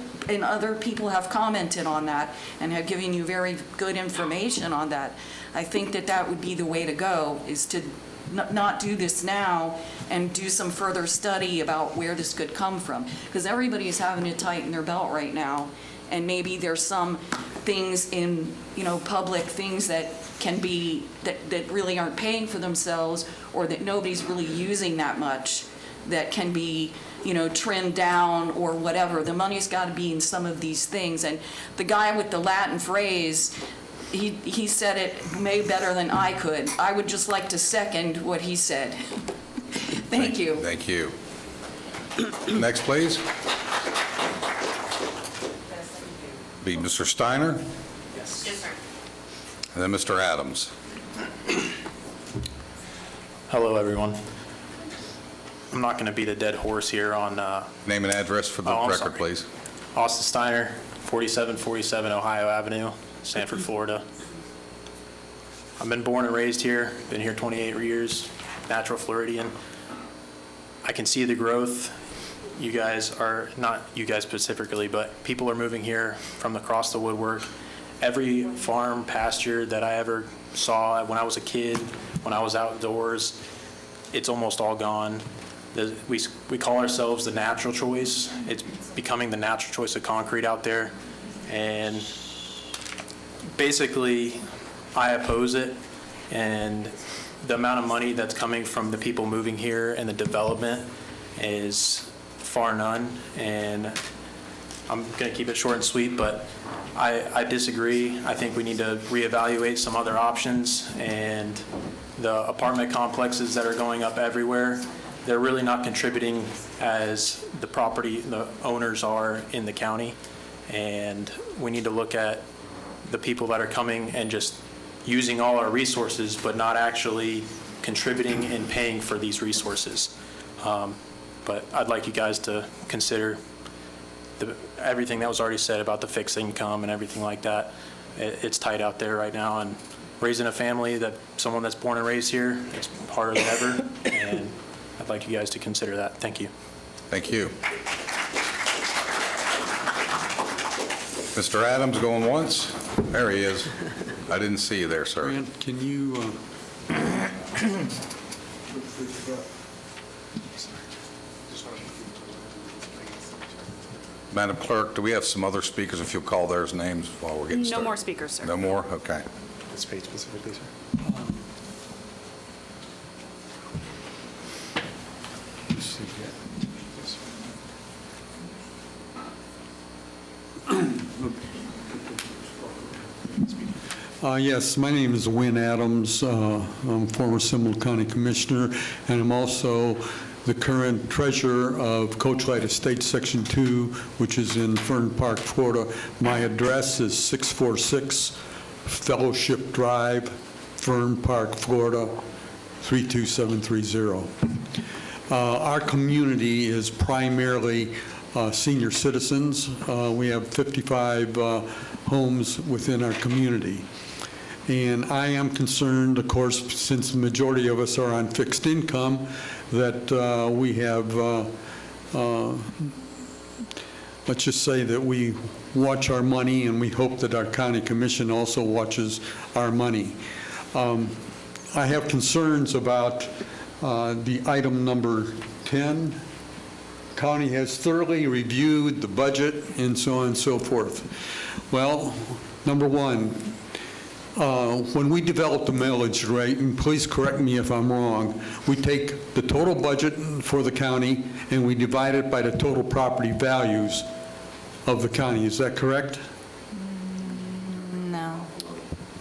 people have commented on that and have given you very good information on that, I think that would be the way to go, is to not do this now and do some further study about where this could come from. Because everybody is having to tighten their belt right now. And maybe there's some things in, public things that can be, that really aren't paying for themselves, or that nobody's really using that much, that can be, trimmed down or whatever. The money's got to be in some of these things. And the guy with the Latin phrase, he said it way better than I could. I would just like to second what he said. Thank you. Thank you. Next, please. Be Mr. Steiner. Yes. Yes, sir. And then Mr. Adams. Hello, everyone. I'm not going to beat a dead horse here on... Name and address for the record, please. Austin Steiner, 4747 Ohio Avenue, Sanford, Florida. I've been born and raised here, been here 28 years, natural Floridian. I can see the growth. You guys are, not you guys specifically, but people are moving here from across the woodwork. Every farm, pasture that I ever saw when I was a kid, when I was outdoors, it's almost all gone. We call ourselves the natural choice. It's becoming the natural choice of concrete out there. And basically, I oppose it. And the amount of money that's coming from the people moving here and the development is far none, and I'm going to keep it short and sweet, but I disagree. I think we need to reevaluate some other options, and the apartment complexes that are going up everywhere, they're really not contributing as the owners are in the county, and we need to look at the people that are coming and just using all our resources, but not actually contributing and paying for these resources. But I'd like you guys to consider everything that was already said about the fixed income and everything like that. It's tight out there right now, and raising a family, someone that's born and raised here, it's harder than ever, and I'd like you guys to consider that. Thank you. Thank you. Mr. Adams going once? There he is. I didn't see you there, sir. Grant, can you... Madam Clerk, do we have some other speakers, if you'll call theirs names while we're getting started? No more speakers, sir. No more? Okay. This page specifically, sir. Yes, my name is Wynn Adams. I'm former Seminole County Commissioner, and I'm also the current treasurer of Coachlight Estates Section 2, which is in Fern Park, Florida. My address is 646 Fellowship Drive, Fern Park, Florida, 32730. Our community is primarily senior citizens. We have 55 homes within our community. And I am concerned, of course, since the majority of us are on fixed income, that we have, let's just say that we watch our money, and we hope that our county commission also watches our money. I have concerns about the item number 10. County has thoroughly reviewed the budget and so on and so forth. Well, number one, when we develop the millage rate, and please correct me if I'm wrong, we take the total budget for the county and we divide it by the total property values of the county. Is that correct? No.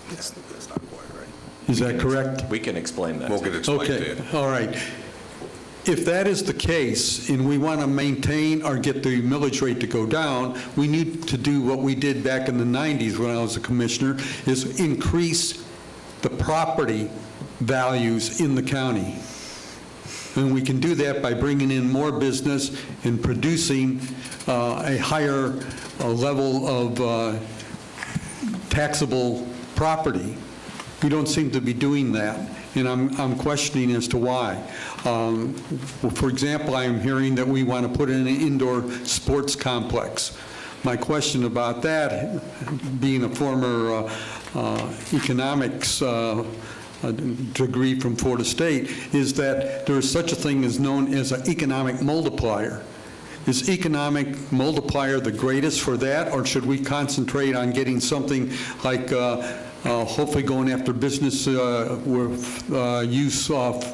That's not quite right. Is that correct? We can explain that. We'll get it explained to you. Okay, all right. If that is the case, and we want to maintain or get the millage rate to go down, we need to do what we did back in the 90s when I was a commissioner, is increase the property values in the county. And we can do that by bringing in more business and producing a higher level of taxable property. We don't seem to be doing that, and I'm questioning as to why. For example, I'm hearing that we want to put in an indoor sports complex. My question about that, being a former economics degree from Florida State, is that there is such a thing as known as an economic multiplier. Is economic multiplier the greatest for that, or should we concentrate on getting something like hopefully going after business with use of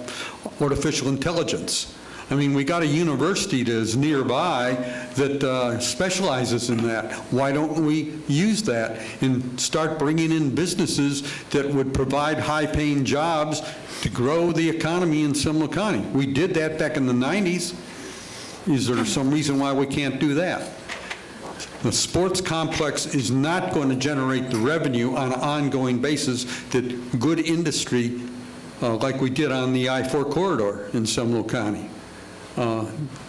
artificial intelligence? I mean, we got a university that is nearby that specializes in that. Why don't we use that and start bringing in businesses that would provide high-paying jobs to grow the economy in Seminole County? We did that back in the 90s. Is there some reason why we can't do that? The sports complex is not going to generate the revenue on an ongoing basis that good industry, like we did on the I-4 corridor in Seminole County.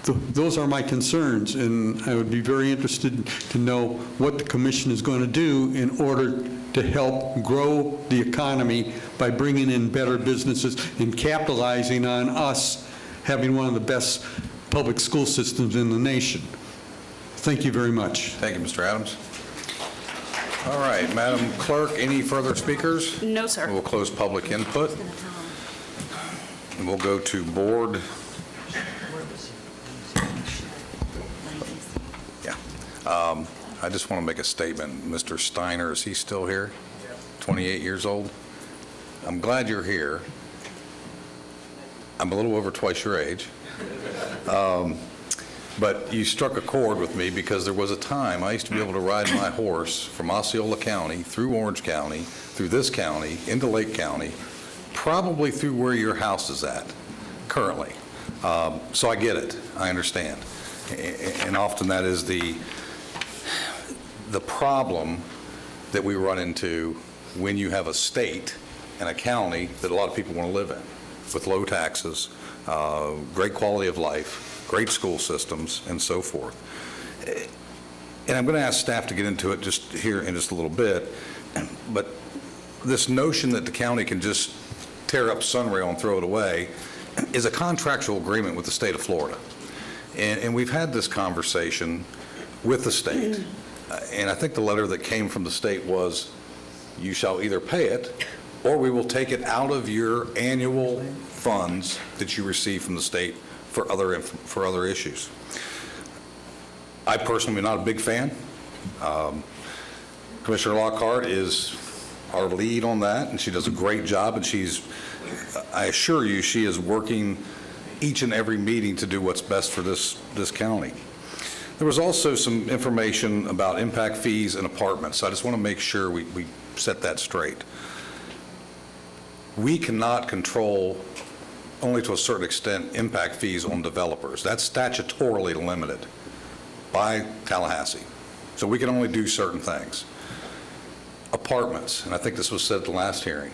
Those are my concerns, and I would be very interested to know what the commission is going to do in order to help grow the economy by bringing in better businesses and capitalizing on us having one of the best public school systems in the nation. Thank you very much. Thank you, Mr. Adams. All right, Madam Clerk, any further speakers? No, sir. We'll close public input. And we'll go to board. Yeah. I just want to make a statement. Mr. Steiner, is he still here? 28 years old? I'm glad you're here. I'm a little over twice your age. But you struck a chord with me because there was a time I used to be able to ride my horse from Osceola County, through Orange County, through this county, into Lake County, probably through where your house is at currently. So I get it. I understand. And often that is the problem that we run into when you have a state and a county that a lot of people want to live in, with low taxes, great quality of life, great school systems, and so forth. And I'm going to ask staff to get into it just here in just a little bit, but this notion that the county can just tear up Sunrail and throw it away is a contractual agreement with the state of Florida. And we've had this conversation with the state. And I think the letter that came from the state was, you shall either pay it or we will take it out of your annual funds that you receive from the state for other issues. I personally am not a big fan. Commissioner Lockhart is our lead on that, and she does a great job, and I assure you, she is working each and every meeting to do what's best for this county. There was also some information about impact fees and apartments, so I just want to make sure we set that straight. We cannot control, only to a certain extent, impact fees on developers. That's statutorily limited by Tallahassee. So we can only do certain things. Apartments, and I think this was said at the last hearing.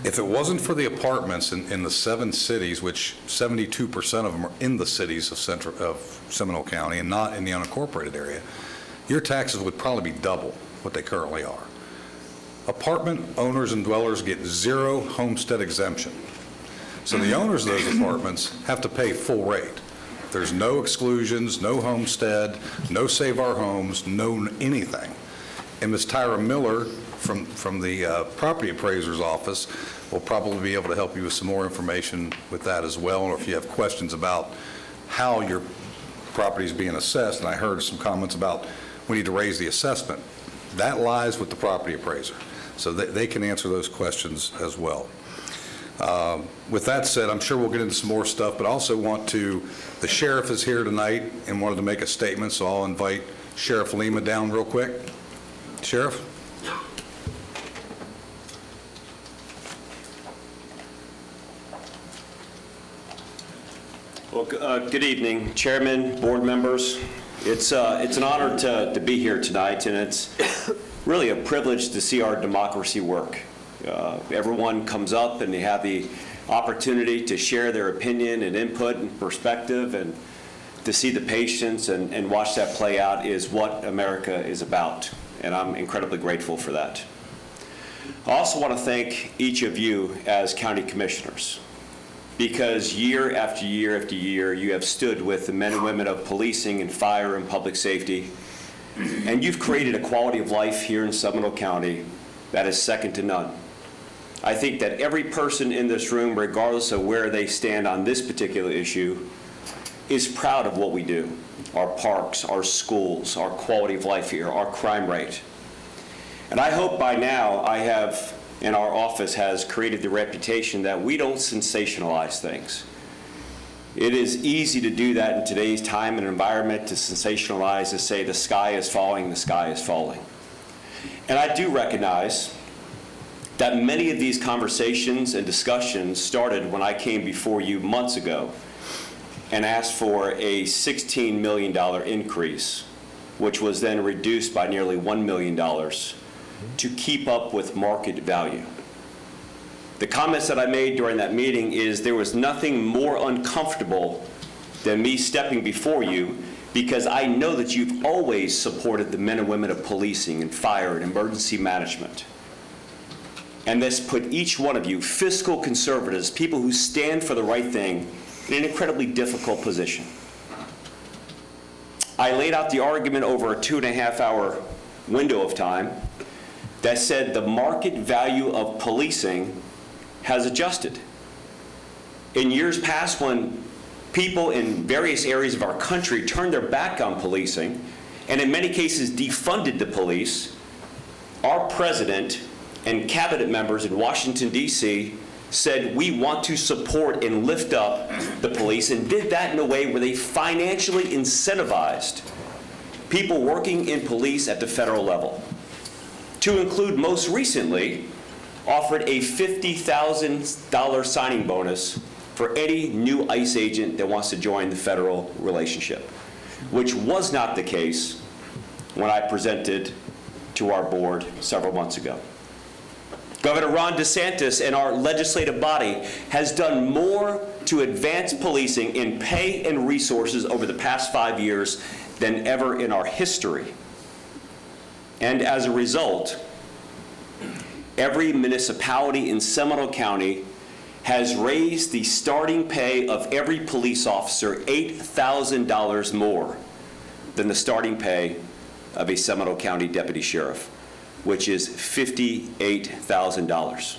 If it wasn't for the apartments in the 7 cities, which 72% of them are in the cities of Seminole County and not in the unincorporated area, your taxes would probably be double what they currently are. Apartment owners and dwellers get 0 homestead exemption. So the owners of those apartments have to pay full rate. There's no exclusions, no homestead, no Save Our Homes, no anything. And Ms. Tyra Miller from the property appraiser's office will probably be able to help you with some more information with that as well, or if you have questions about how your property is being assessed. And I heard some comments about we need to raise the assessment. That lies with the property appraiser. so they can answer those questions as well. With that said, I'm sure we'll get into some more stuff, but I also the sheriff is here tonight and wanted to make a statement, so I'll invite Sheriff Lima down real quick. Sheriff? Well, good evening, Chairman, board members. It's an honor to be here tonight, and it's really a privilege to see our democracy work. Everyone comes up and they have the opportunity to share their opinion and input and perspective, and to see the patience and watch that play out is what America is about, and I'm incredibly grateful for that. I also want to thank each of you as county commissioners, because year after year after year, you have stood with the men and women of policing and fire and public safety, and you've created a quality of life here in Seminole County that is second to none. I think that every person in this room, regardless of where they stand on this particular issue, is proud of what we do. Our parks, our schools, our quality of life here, our crime rate. And I hope by now I have, and our office has created the reputation that we don't sensationalize things. It is easy to do that in today's time and environment, to sensationalize, to say the sky is falling, the sky is falling. And I do recognize that many of these conversations and discussions started when I came before you months ago and asked for a $16 million increase, which was then reduced by nearly $1 million to keep up with market value. The comments that I made during that meeting is there was nothing more uncomfortable than me stepping before you, because I know that you've always supported the men and women of policing and fire and emergency management. And this put each one of you, fiscal conservatives, people who stand for the right thing, in an incredibly difficult position. I laid out the argument over a 2.5-hour window of time that said the market value of policing has adjusted. In years past, when people in various areas of our country turned their back on policing, and in many cases defunded the police, our president and cabinet members in Washington, D.C. said we want to support and lift up the police, and did that in a way where they financially incentivized people working in police at the federal level. To include, most recently, offered a $50,000 signing bonus for any new ICE agent that wants to join the federal relationship, which was not the case when I presented to our board several months ago. Governor Ron DeSantis and our legislative body has done more to advance policing in pay and resources over the past 5 years than ever in our history. And as a result, every municipality in Seminole County has raised the starting pay of every police officer $8,000 more than the starting pay of a Seminole County deputy sheriff, which is $58,000.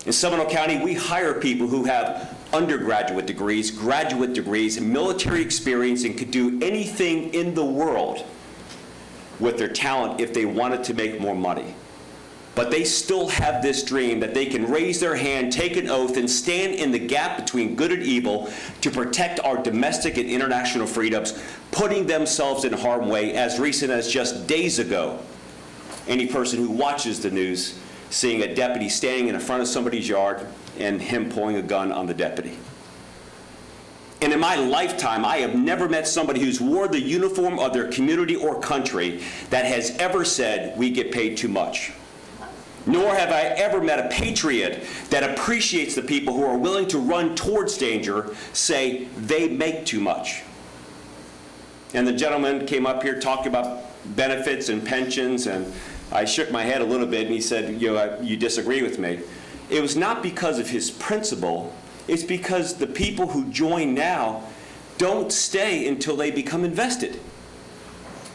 In Seminole County, we hire people who have undergraduate degrees, graduate degrees, military experience, and could do anything in the world with their talent if they wanted to make more money. But they still have this dream that they can raise their hand, take an oath, and stand in the gap between good and evil to protect our domestic and international freedoms, putting themselves in harm's way as recent as just days ago. Any person who watches the news seeing a deputy standing in front of somebody's yard and him pulling a gun on the deputy. And in my lifetime, I have never met somebody who's wore the uniform of their community or country that has ever said, we get paid too much. Nor have I ever met a patriot that appreciates the people who are willing to run towards danger, say they make too much. And the gentleman came up here talking about benefits and pensions, and I shook my head a little bit, and he said, you disagree with me. It was not because of his principle, it's because the people who join now don't stay until they become invested.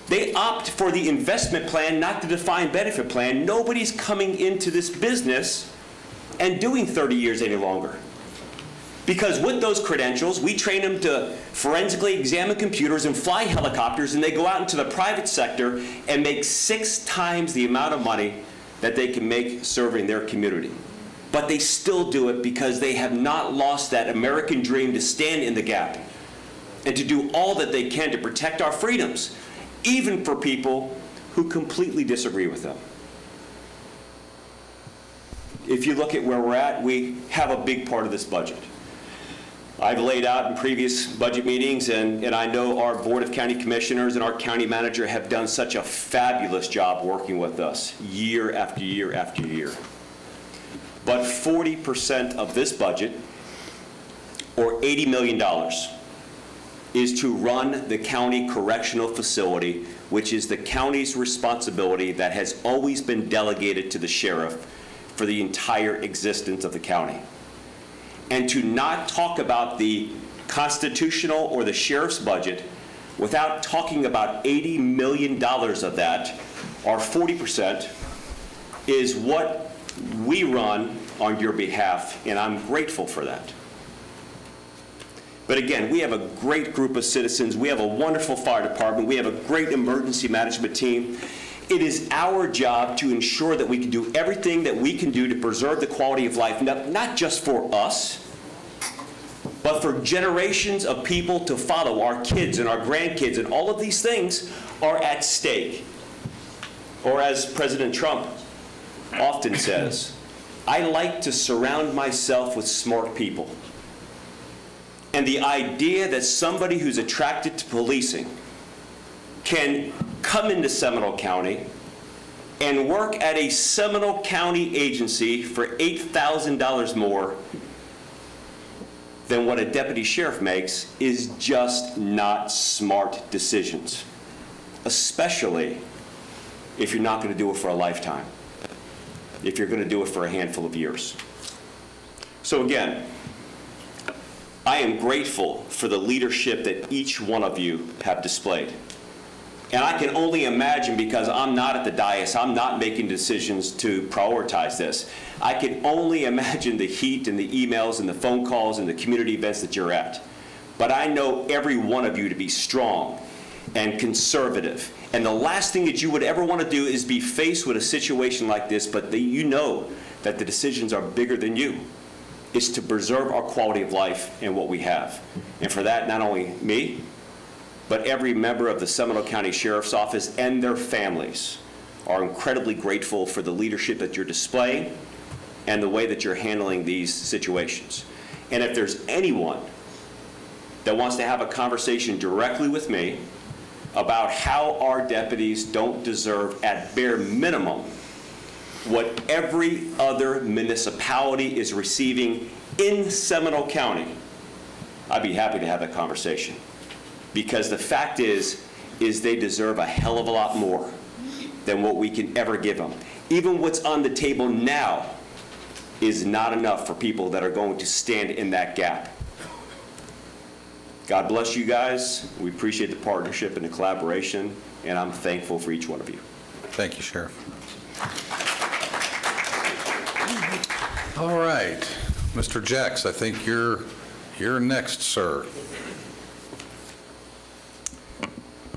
They opt for the investment plan, not the defined benefit plan. Nobody's coming into this business and doing 30 years any longer. Because with those credentials, we train them to forensically examine computers and fly helicopters, and they go out into the private sector and make 6 times the amount of money that they can make serving their community. But they still do it because they have not lost that American dream to stand in the gap and to do all that they can to protect our freedoms, even for people who completely disagree with them. If you look at where we're at, we have a big part of this budget. I've laid out in previous budget meetings, and I know our Board of County Commissioners and our county manager have done such a fabulous job working with us year after year after year. But 40% of this budget, or $80 million, is to run the county correctional facility, which is the county's responsibility that has always been delegated to the sheriff for the entire existence of the county. And to not talk about the constitutional or the sheriff's budget without talking about $80 million of that, or 40%, is what we run on your behalf, and I'm grateful for that. But again, we have a great group of citizens. We have a wonderful fire department. We have a great emergency management team. It is our job to ensure that we can do everything that we can do to preserve the quality of life, not just for us, but for generations of people to follow. Our kids and our grandkids, and all of these things are at stake. Or as President Trump often says, I like to surround myself with smart people. And the idea that somebody who's attracted to policing can come into Seminole County and work at a Seminole County agency for $8,000 more than what a deputy sheriff makes is just not smart decisions, especially if you're not going to do it for a lifetime, if you're going to do it for a handful of years. So again, I am grateful for the leadership that each one of you have displayed. And I can only imagine, because I'm not at the dais, I'm not making decisions to prioritize this. I can only imagine the heat and the emails and the phone calls and the community events that you're at. But I know every one of you to be strong and conservative. And the last thing that you would ever want to do is be faced with a situation like this, but you know that the decisions are bigger than you. It's to preserve our quality of life and what we have. And for that, not only me, but every member of the Seminole County Sheriff's Office and their families are incredibly grateful for the leadership that you're displaying and the way that you're handling these situations. And if there's anyone that wants to have a conversation directly with me about how our deputies don't deserve, at bare minimum, what every other municipality is receiving in Seminole County, I'd be happy to have that conversation. Because the fact is they deserve a hell of a lot more than what we can ever give them. Even what's on the table now is not enough for people that are going to stand in that gap. God bless you guys. We appreciate the partnership and the collaboration, and I'm thankful for each one of you. Thank you, Sheriff. All right, Mr. Jex, I think you're next, sir.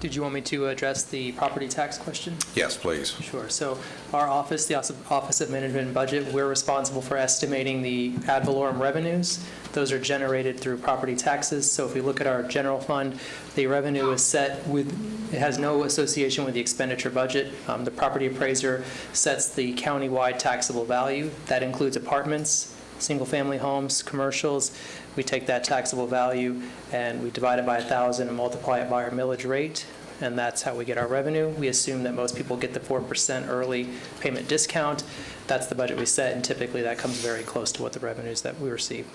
Did you want me to address the property tax question? Yes, please. Sure. So our office, the Office of Management and Budget, we're responsible for estimating the ad valorem revenues. Those are generated through property taxes. So if we look at our general fund, the revenue is set with, it has no association with the expenditure budget. The property appraiser sets the county-wide taxable value. That includes apartments, single-family homes, commercials. We take that taxable value and we divide it by 1,000 and multiply it by our millage rate, and that's how we get our revenue. We assume that most people get the 4% early payment discount. That's the budget we set, and typically that comes very close to what the revenues that we receive.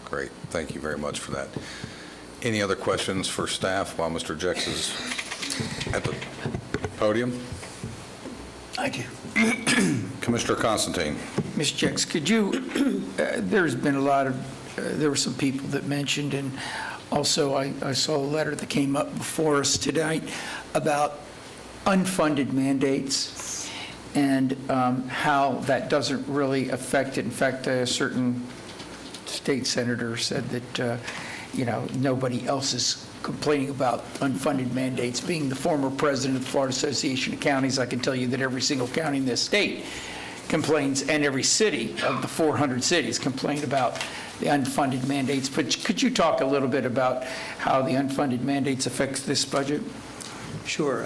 Great. Thank you very much for that. Any other questions for staff while Mr. Jex is at the podium? Thank you. Commissioner Constantine. Mr. Jex, could you, there's been a lot of, there were some people that mentioned, and also I saw a letter that came up before us tonight about unfunded mandates and how that doesn't really affect it. In fact, a certain state senator said that, nobody else is complaining about unfunded mandates. Being the former president of the Florida Association of Counties, I can tell you that every single county in this state complains, and every city of the 400 cities complain about the unfunded mandates. But could you talk a little bit about how the unfunded mandates affects this budget? Sure.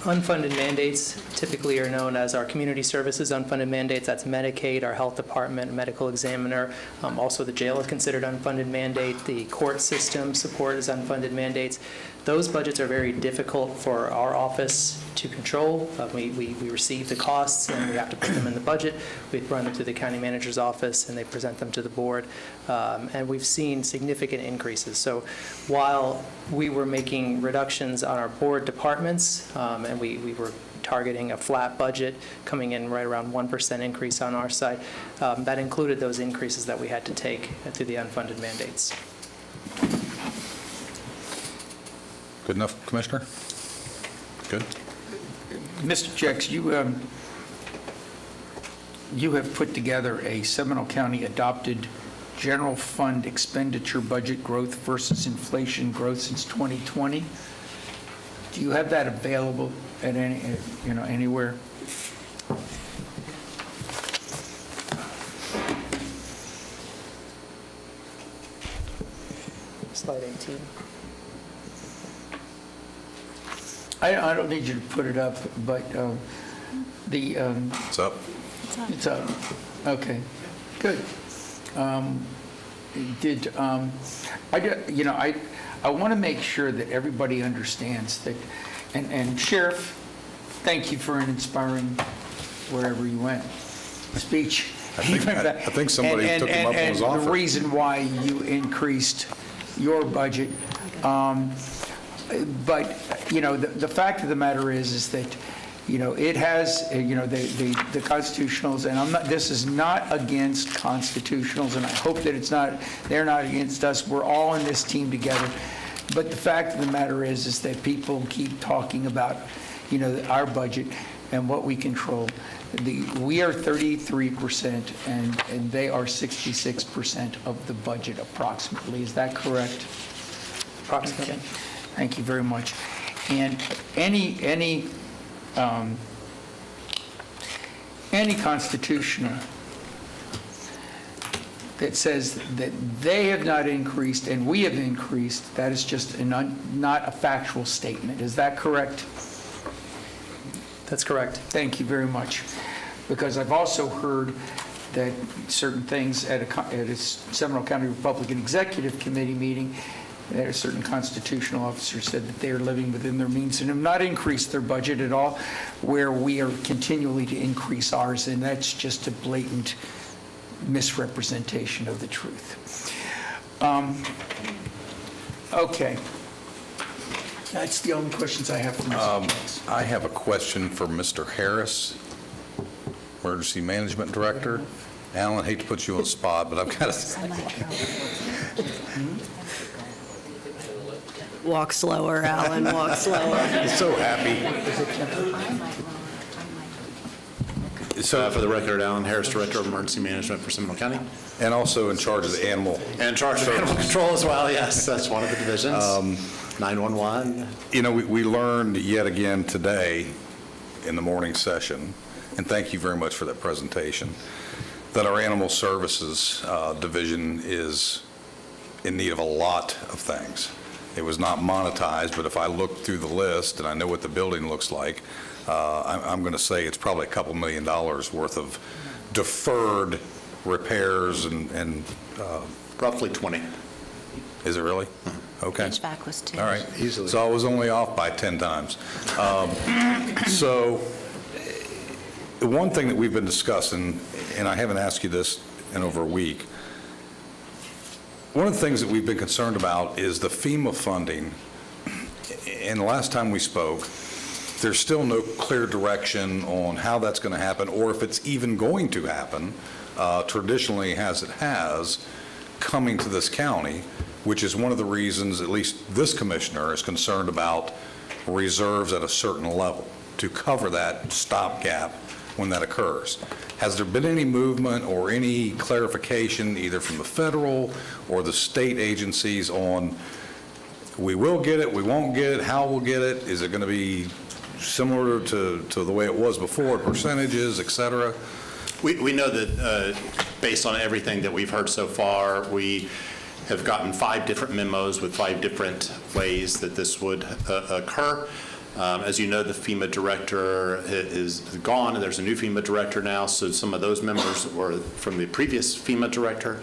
Unfunded mandates typically are known as our community services unfunded mandates. That's Medicaid, our health department, medical examiner. Also, the jail is considered unfunded mandate. The court system support is unfunded mandates. Those budgets are very difficult for our office to control. We receive the costs and we have to put them in the budget. We run them through the county manager's office and they present them to the board. And we've seen significant increases. So while we were making reductions on our board departments and we were targeting a flat budget coming in right around 1% increase on our side, that included those increases that we had to take through the unfunded mandates. Good enough, Commissioner? Good? Mr. Jex, you have put together a Seminole County adopted general fund expenditure budget growth versus inflation growth since 2020. Do you have that available at anywhere? Slide 18. I don't need you to put it up, but It's up. It's up. Okay, good. I want to make sure that everybody understands that, and Sheriff, thank you for an inspiring, wherever you went, speech. I think somebody took him up on his offer. And the reason why you increased your budget. But, the fact of the matter is that, it has, the constitutionals, and this is not against constitutionals, and I hope that they're not against us. We're all in this team together. But the fact of the matter is that people keep talking about, our budget and what we control. We are 33% and they are 66% of the budget approximately. Is that correct? Approximately. Okay. Thank you very much. And any constitutional that says that they have not increased and we have increased, that is just not a factual statement. Is that correct? That's correct. Thank you very much. Because I've also heard that certain things at a Seminole County Republican Executive Committee meeting, that a certain constitutional officer said that they are living within their means and have not increased their budget at all, where we are continually to increase ours, and that's just a blatant misrepresentation of the truth. Okay. That's the only questions I have for Mr. Jex. I have a question for Mr. Harris, Emergency Management Director. Alan, I hate to put you on the spot, but I've got to... Walk slower, Alan, walk slower. He's so happy. So for the record, Alan Harris, Director of Emergency Management for Seminole County. And also in charge of the animal. And in charge of animal control as well, yes. That's one of the divisions. 911. We learned yet again today in the morning session, and thank you very much for that presentation, that our Animal Services Division is in need of a lot of things. It was not monetized, but if I look through the list and I know what the building looks like, I'm going to say it's probably a couple $1 million worth of deferred repairs and roughly 20. Is it really? Okay. HVAC was 2. All right. Easily. So I was only off by 10 times. So the one thing that we've been discussing, and I haven't asked you this in over a week, one of the things that we've been concerned about is the FEMA funding. And the last time we spoke, there's still no clear direction on how that's going to happen or if it's even going to happen, traditionally as it has, coming to this county, which is one of the reasons at least this commissioner is concerned about reserves at a certain level to cover that stopgap when that occurs. Has there been any movement or any clarification either from the federal or the state agencies on we will get it, we won't get it, how we'll get it? Is it going to be similar to the way it was before, percentages, et cetera? We know that based on everything that we've heard so far, we have gotten 5 different memos with 5 different ways that this would occur. As you know, the FEMA director is gone, and there's a new FEMA director now, so some of those members were from the previous FEMA director.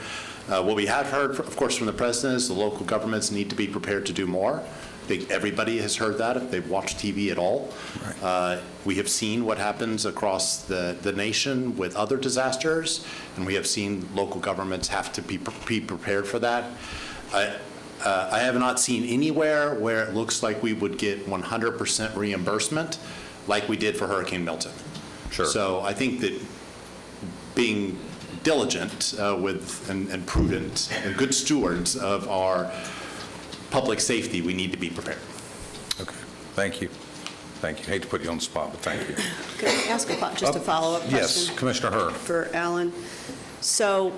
What we have heard, of course, from the president is the local governments need to be prepared to do more. I think everybody has heard that if they've watched TV at all. Right. We have seen what happens across the nation with other disasters, and we have seen local governments have to be prepared for that. I have not seen anywhere where it looks like we would get 100% reimbursement like we did for Hurricane Milton. Sure. So I think that being diligent and prudent and good stewards of our public safety, we need to be prepared. Okay, thank you. Thank you. Hate to put you on the spot, but thank you. Can I ask just a follow-up question? Yes, Commissioner Herr. For Alan. So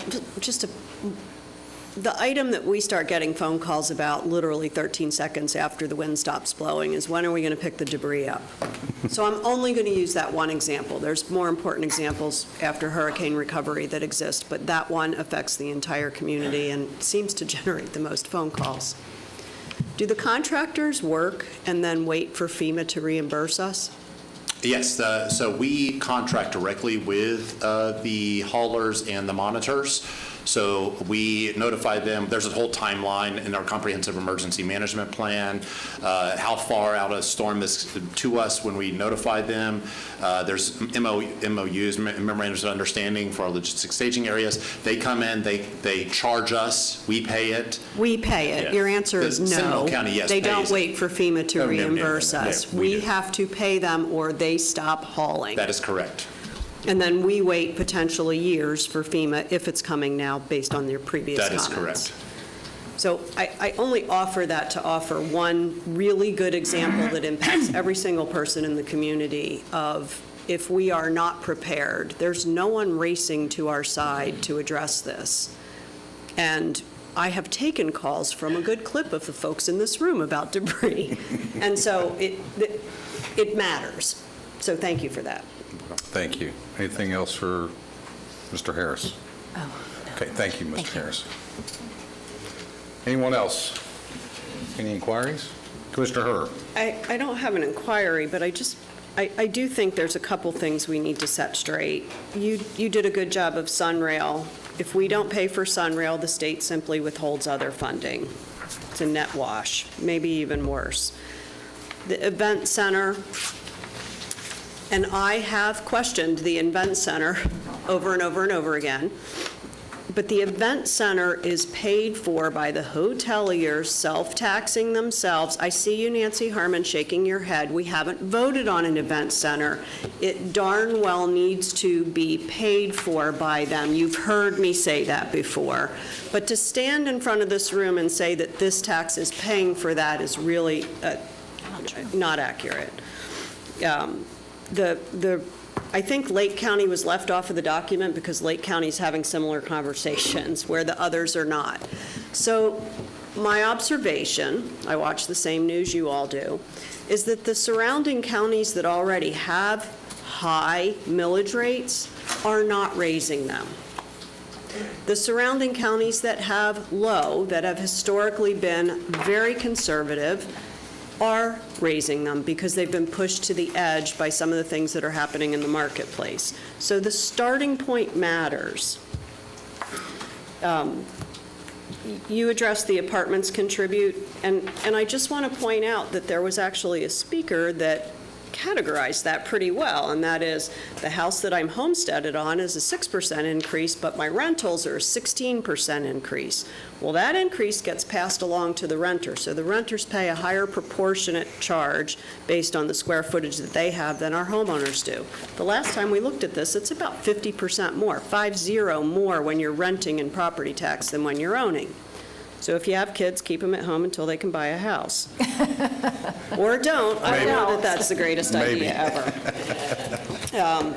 the item that we start getting phone calls about literally 13 seconds after the wind stops blowing is when are we going to pick the debris up? So I'm only going to use that one example. There's more important examples after hurricane recovery that exist, but that one affects the entire community and seems to generate the most phone calls. Do the contractors work and then wait for FEMA to reimburse us? Yes, so we contract directly with the haulers and the monitors. So we notify them, there's a whole timeline in our comprehensive emergency management plan, how far out a storm is to us when we notify them. There's MOUs, memorandums of understanding for our logistics staging areas. They come in, they charge us, we pay it. We pay it. Yeah. Your answer is no. Seminole County, yes, They pays don't it. wait for FEMA to No, reimburse us. we do. have to pay them or they stop hauling. That is correct. And then we wait potentially years for FEMA if it's coming now based on their previous That comments. is correct. So I only offer that to offer one really good example that impacts every single person in the community of if we are not prepared, there's no one racing to our side to address this. And I have taken calls from a good clip of the folks in this room about debris. And so it matters. So thank you for that. Thank you. Anything else for Mr. Harris? Oh, no. Okay, thank you, Thank Mr. you. Harris. Anyone else? Any inquiries? Commissioner Herr. I don't have an inquiry, but I do think there's a couple things we need to set straight. You did a good job of Sunrail. If we don't pay for Sunrail, the state simply withholds other funding. It's a net wash, maybe even worse. The event center, and I have questioned the event center over and over and over again, but the event center is paid for by the hoteliers self-taxing themselves. I see you, Nancy Harmon, shaking your head. We haven't voted on an event center. It darn well needs to be paid for by them. You've heard me say that before. But to stand in front of this room and say that this tax is paying for that is really not accurate. I think Lake County was left off of the document because Lake County is having similar conversations where the others are not. So my observation, I watch the same news you all do, is that the surrounding counties that already have high millage rates are not raising them. The surrounding counties that have low, that have historically been very conservative, are raising them because they've been pushed to the edge by some of the things that are happening in the marketplace. So the starting point matters. You addressed the apartments contribute, and I just want to point out that there was actually a speaker that categorized that pretty well, and that is the house that I'm homesteaded on is a 6% increase, but my rentals are a 16% increase. Well, that increase gets passed along to the renter, so the renters pay a higher proportionate charge based on the square footage that they have than our homeowners do. The last time we looked at this, it's about 50% more, 50 more when you're renting in property tax than when you're owning. So if you have kids, keep them at home until they can buy a house. Or don't. I don't know that that's the greatest idea ever.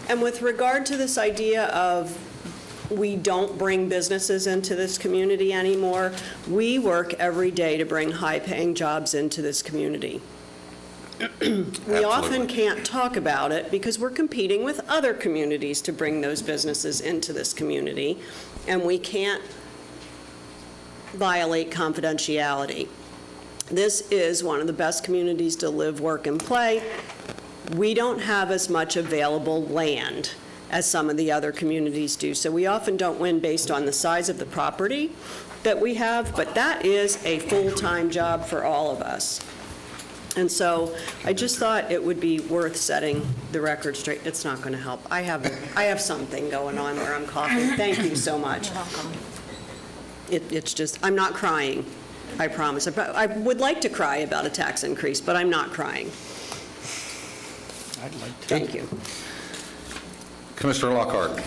And with regard to this idea of we don't bring businesses into this community anymore. We work every day to bring high-paying jobs into this community. We often can't talk about it because we're competing with other communities to bring those businesses into this community, and we can't violate confidentiality. This is one of the best communities to live, work, and play. We don't have as much available land as some of the other communities do, so we often don't win based on the size of the property that we have, but that is a full-time job for all of us. And so I just thought it would be worth setting the record straight. It's not going to help. I have something going on where I'm coughing. Thank you so much. You're welcome. It's just, I'm not crying, I promise. I would like to cry about a tax increase, but I'm not crying. I'd like to. Thank you. Commissioner Lockhart.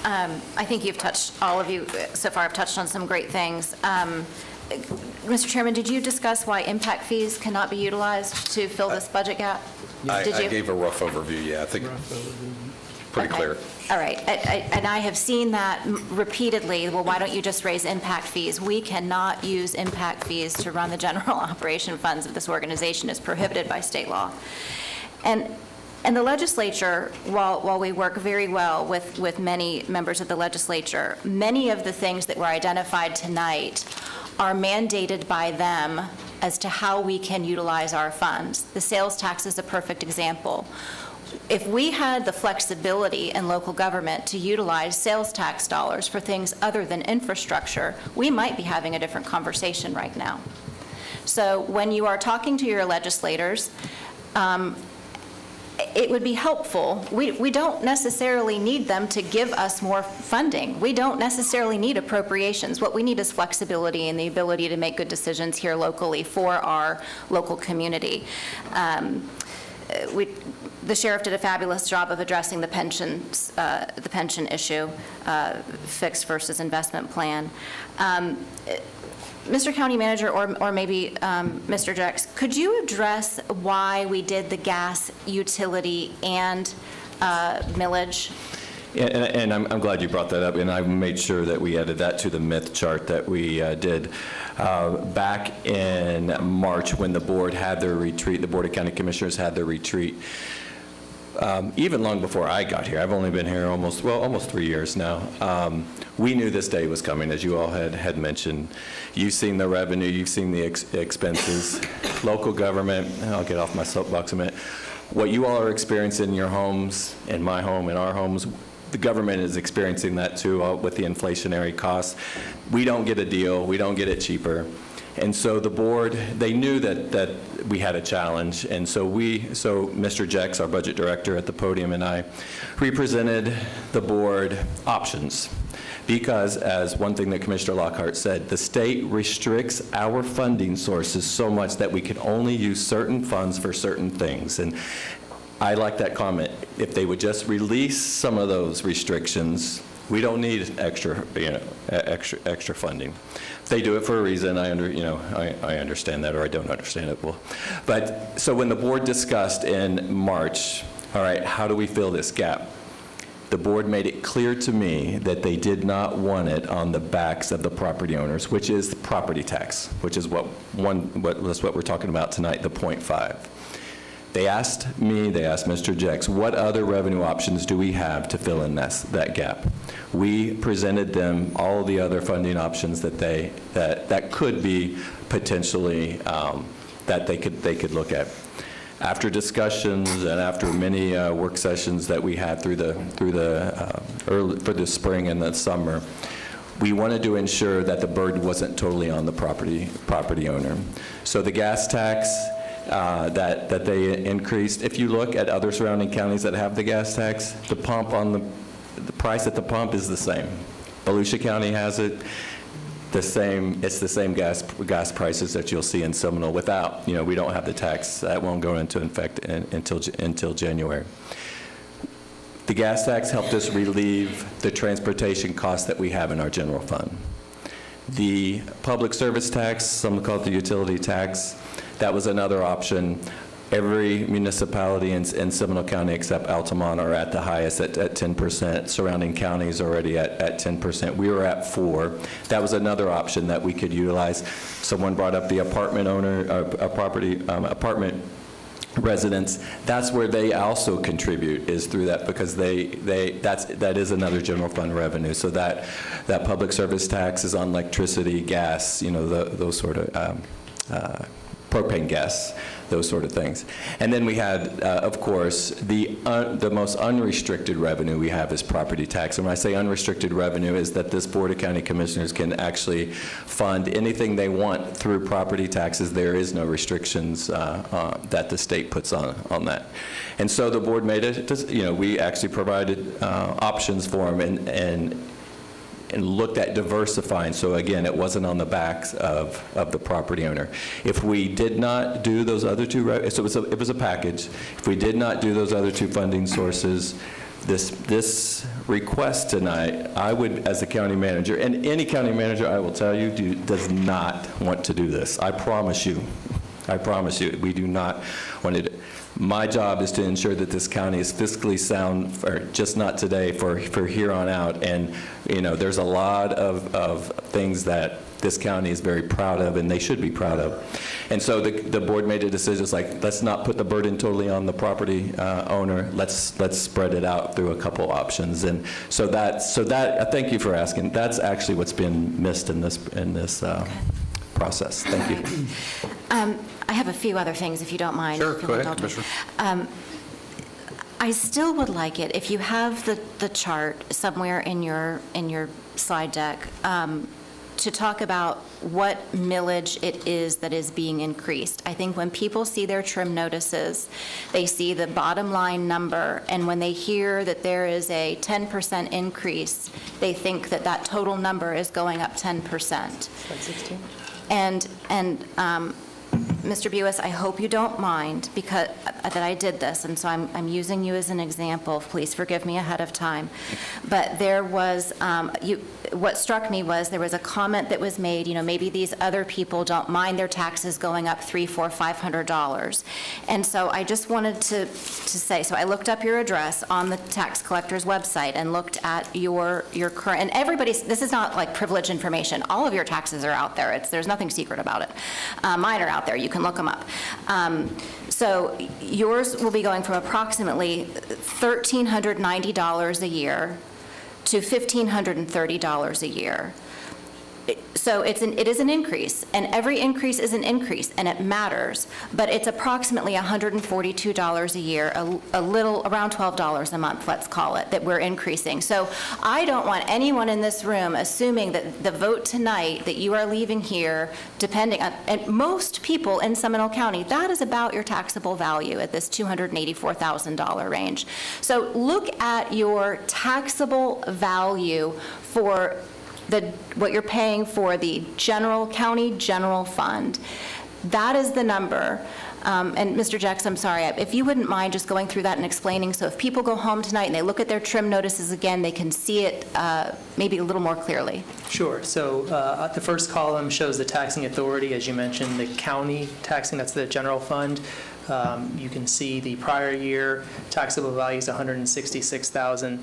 I think you've touched, all of you so far have touched on some great things. Mr. Chairman, did you discuss why impact fees cannot be utilized to fill this budget gap? I Did you? gave a rough overview, yeah, I think pretty Okay. clear. All right, and I have seen that repeatedly, well, why don't you just raise impact fees? We cannot use impact fees to run the general operation funds of this organization. It's prohibited by state law. And the legislature, while we work very well with many members of the legislature, many of the things that were identified tonight are mandated by them as to how we can utilize our funds. The sales tax is a perfect example. If we had the flexibility in local government to utilize sales tax dollars for things other than infrastructure, we might be having a different conversation right now. So when you are talking to your legislators, it would be helpful. We don't necessarily need them to give us more funding. We don't necessarily need appropriations. What we need is flexibility and the ability to make good decisions here locally for our local community. The sheriff did a fabulous job of addressing the pension issue, fixed versus investment plan. Mr. County Manager, or maybe Mr. Jex, could you address why we did the gas, utility, and millage? Yeah, and I'm glad you brought that up, and I made sure that we added that to the myth chart that we did back in March when the board had their retreat. The Board of County Commissioners had their retreat. Even long before I got here, I've only been here almost 3 years now. We knew this day was coming, as you all had mentioned. You've seen the revenue, you've seen the expenses. Local government, I'll get off my soapbox a minute. What you all are experiencing in your homes, in my home, in our homes, the government is experiencing that too with the inflationary costs. We don't get a deal, we don't get it cheaper. And so the board, they knew that we had a challenge, and so Mr. Jex, our budget director at the podium, and I represented the board options. Because, as one thing that Commissioner Lockhart said, the state restricts our funding sources so much that we can only use certain funds for certain things. And I like that comment. If they would just release some of those restrictions, we don't need extra funding. They do it for a reason. I understand that, or I don't understand it. Well, but so when the board discussed in March, all right, how do we fill this gap? The board made it clear to me that they did not want it on the backs of the property owners, which is the property tax, which is what we're talking about tonight, the 0.5. They asked me, they asked Mr. Jex, what other revenue options do we have to fill in that gap? We presented them all the other funding options that could be potentially that they could look at. After discussions and after many work sessions that we had for the spring and the summer, we wanted to ensure that the burden wasn't totally on the property owner. So the gas tax that they increased, if you look at other surrounding counties that have the gas tax, the price at the pump is the same. Volusia County has it. It's the same gas prices that you'll see in Seminole without, we don't have the tax. That won't go into effect until January. The gas tax helped us relieve the transportation costs that we have in our general fund. The public service tax, some call it the utility tax, that was another option. Every municipality in Seminole County except Altamont are at the highest at 10%. Surrounding counties already at 10%. We were at 4%. That was another option that we could utilize. Someone brought up the apartment owner, apartment residents. That's where they also contribute, is through that, because that is another general fund revenue. So that public service tax is on electricity, gas, those sort of propane gas, those sort of things. And then we had, of course, the most unrestricted revenue we have is property tax. And when I say unrestricted revenue, is that this Board of County Commissioners can actually fund anything they want through property taxes. There is no restrictions that the state puts on that. And so the board made it, we actually provided options for them and looked at diversifying. So again, it wasn't on the backs of the property owner. If we did not do those other two, so it was a package. If we did not do those other two funding sources, this request tonight, I would, as a county manager, and any county manager, I will tell you, does not want to do this. I promise you. I promise you, we do not want to. My job is to ensure that this county is fiscally sound, for just not today, for here on out. And there's a lot of things that this county is very proud of, and they should be proud of. And so the board made a decision. It's like, let's not put the burden totally on the property owner. Let's spread it out through a couple options. And so that thank you for asking. That's actually what's been missed in this process. Thank you. I have a few other things, if you don't mind. Sure, go ahead, Commissioner. I still would like it, if you have the chart somewhere in your slide deck, to talk about what millage it is that is being increased. I think when people see their trim notices, they see the bottom line number, and when they hear that there is a 10% increase, they think that that total number is going up 10%. And Mr. Buis, I hope you don't mind because that I did this, and so I'm using you as an example. Please forgive me ahead of time. But there was, what struck me was there was a comment that was made, maybe these other people don't mind their taxes going up $300, $400, $500. And so I just wanted to say, so I looked up your address on the tax collector's website and looked at your current, and everybody's, this is not like privileged information. All of your taxes are out there. There's nothing secret about it. Mine are out there. You can look them up. So yours will be going from approximately $1,390 a year to $1,530 a year. So it is an increase, and every increase is an increase, and it matters, but it's approximately $142 a year, a little, around $12 a month, let's call it, that we're increasing. So I don't want anyone in this room assuming that the vote tonight that you are leaving here, depending on, and most people in Seminole County, that is about your taxable value at this $284,000 range. So look at your taxable value for what you're paying for the county general fund. That is the number. And Mr. Jacks, I'm sorry, if you wouldn't mind just going through that and explaining, so if people go home tonight and they look at their trim notices again, they can see it maybe a little more clearly. Sure. So the first column shows the taxing authority, as you mentioned, the county taxing, that's the general fund. You can see the prior year taxable value is $166,000.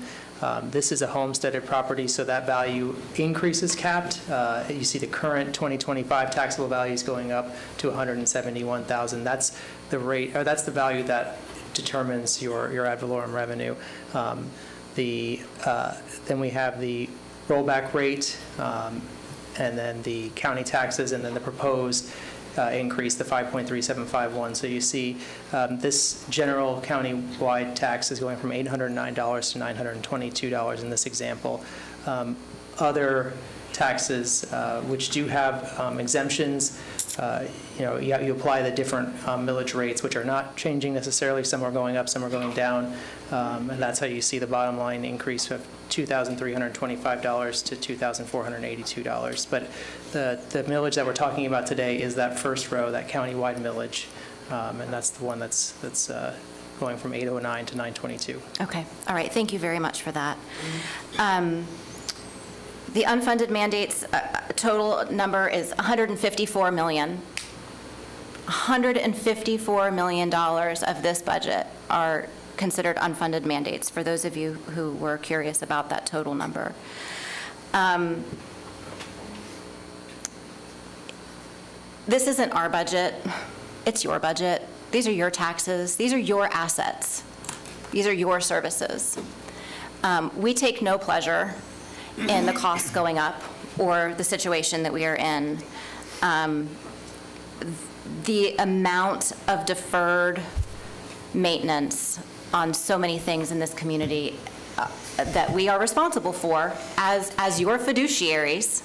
This is a homesteaded property, so that value increases capped. You see the current 2025 taxable value is going up to $171,000. That's the rate, or that's the value that determines your ad valorem revenue. Then we have the rollback rate, and then the county taxes, and then the proposed increase, the 5.3751. So you see this general county-wide tax is going from $809 to $922 in this example. Other taxes, which do have exemptions, you apply the different millage rates, which are not changing necessarily. Some are going up, some are going down, and that's how you see the bottom line increase of $2,325 to $2,482. But the millage that we're talking about today is that first row, that county-wide millage, and that's the one that's going from 809 to 922. Okay, all right, thank you very much for that. The unfunded mandates total number is $154 million. $154 million of this budget are considered unfunded mandates, for those of you who were curious about that total number. This isn't our budget, it's your budget. These are your taxes, these are your assets, these are your services. We take no pleasure in the costs going up or the situation that we are in. The amount of deferred maintenance on so many things in this community that we are responsible for as your fiduciaries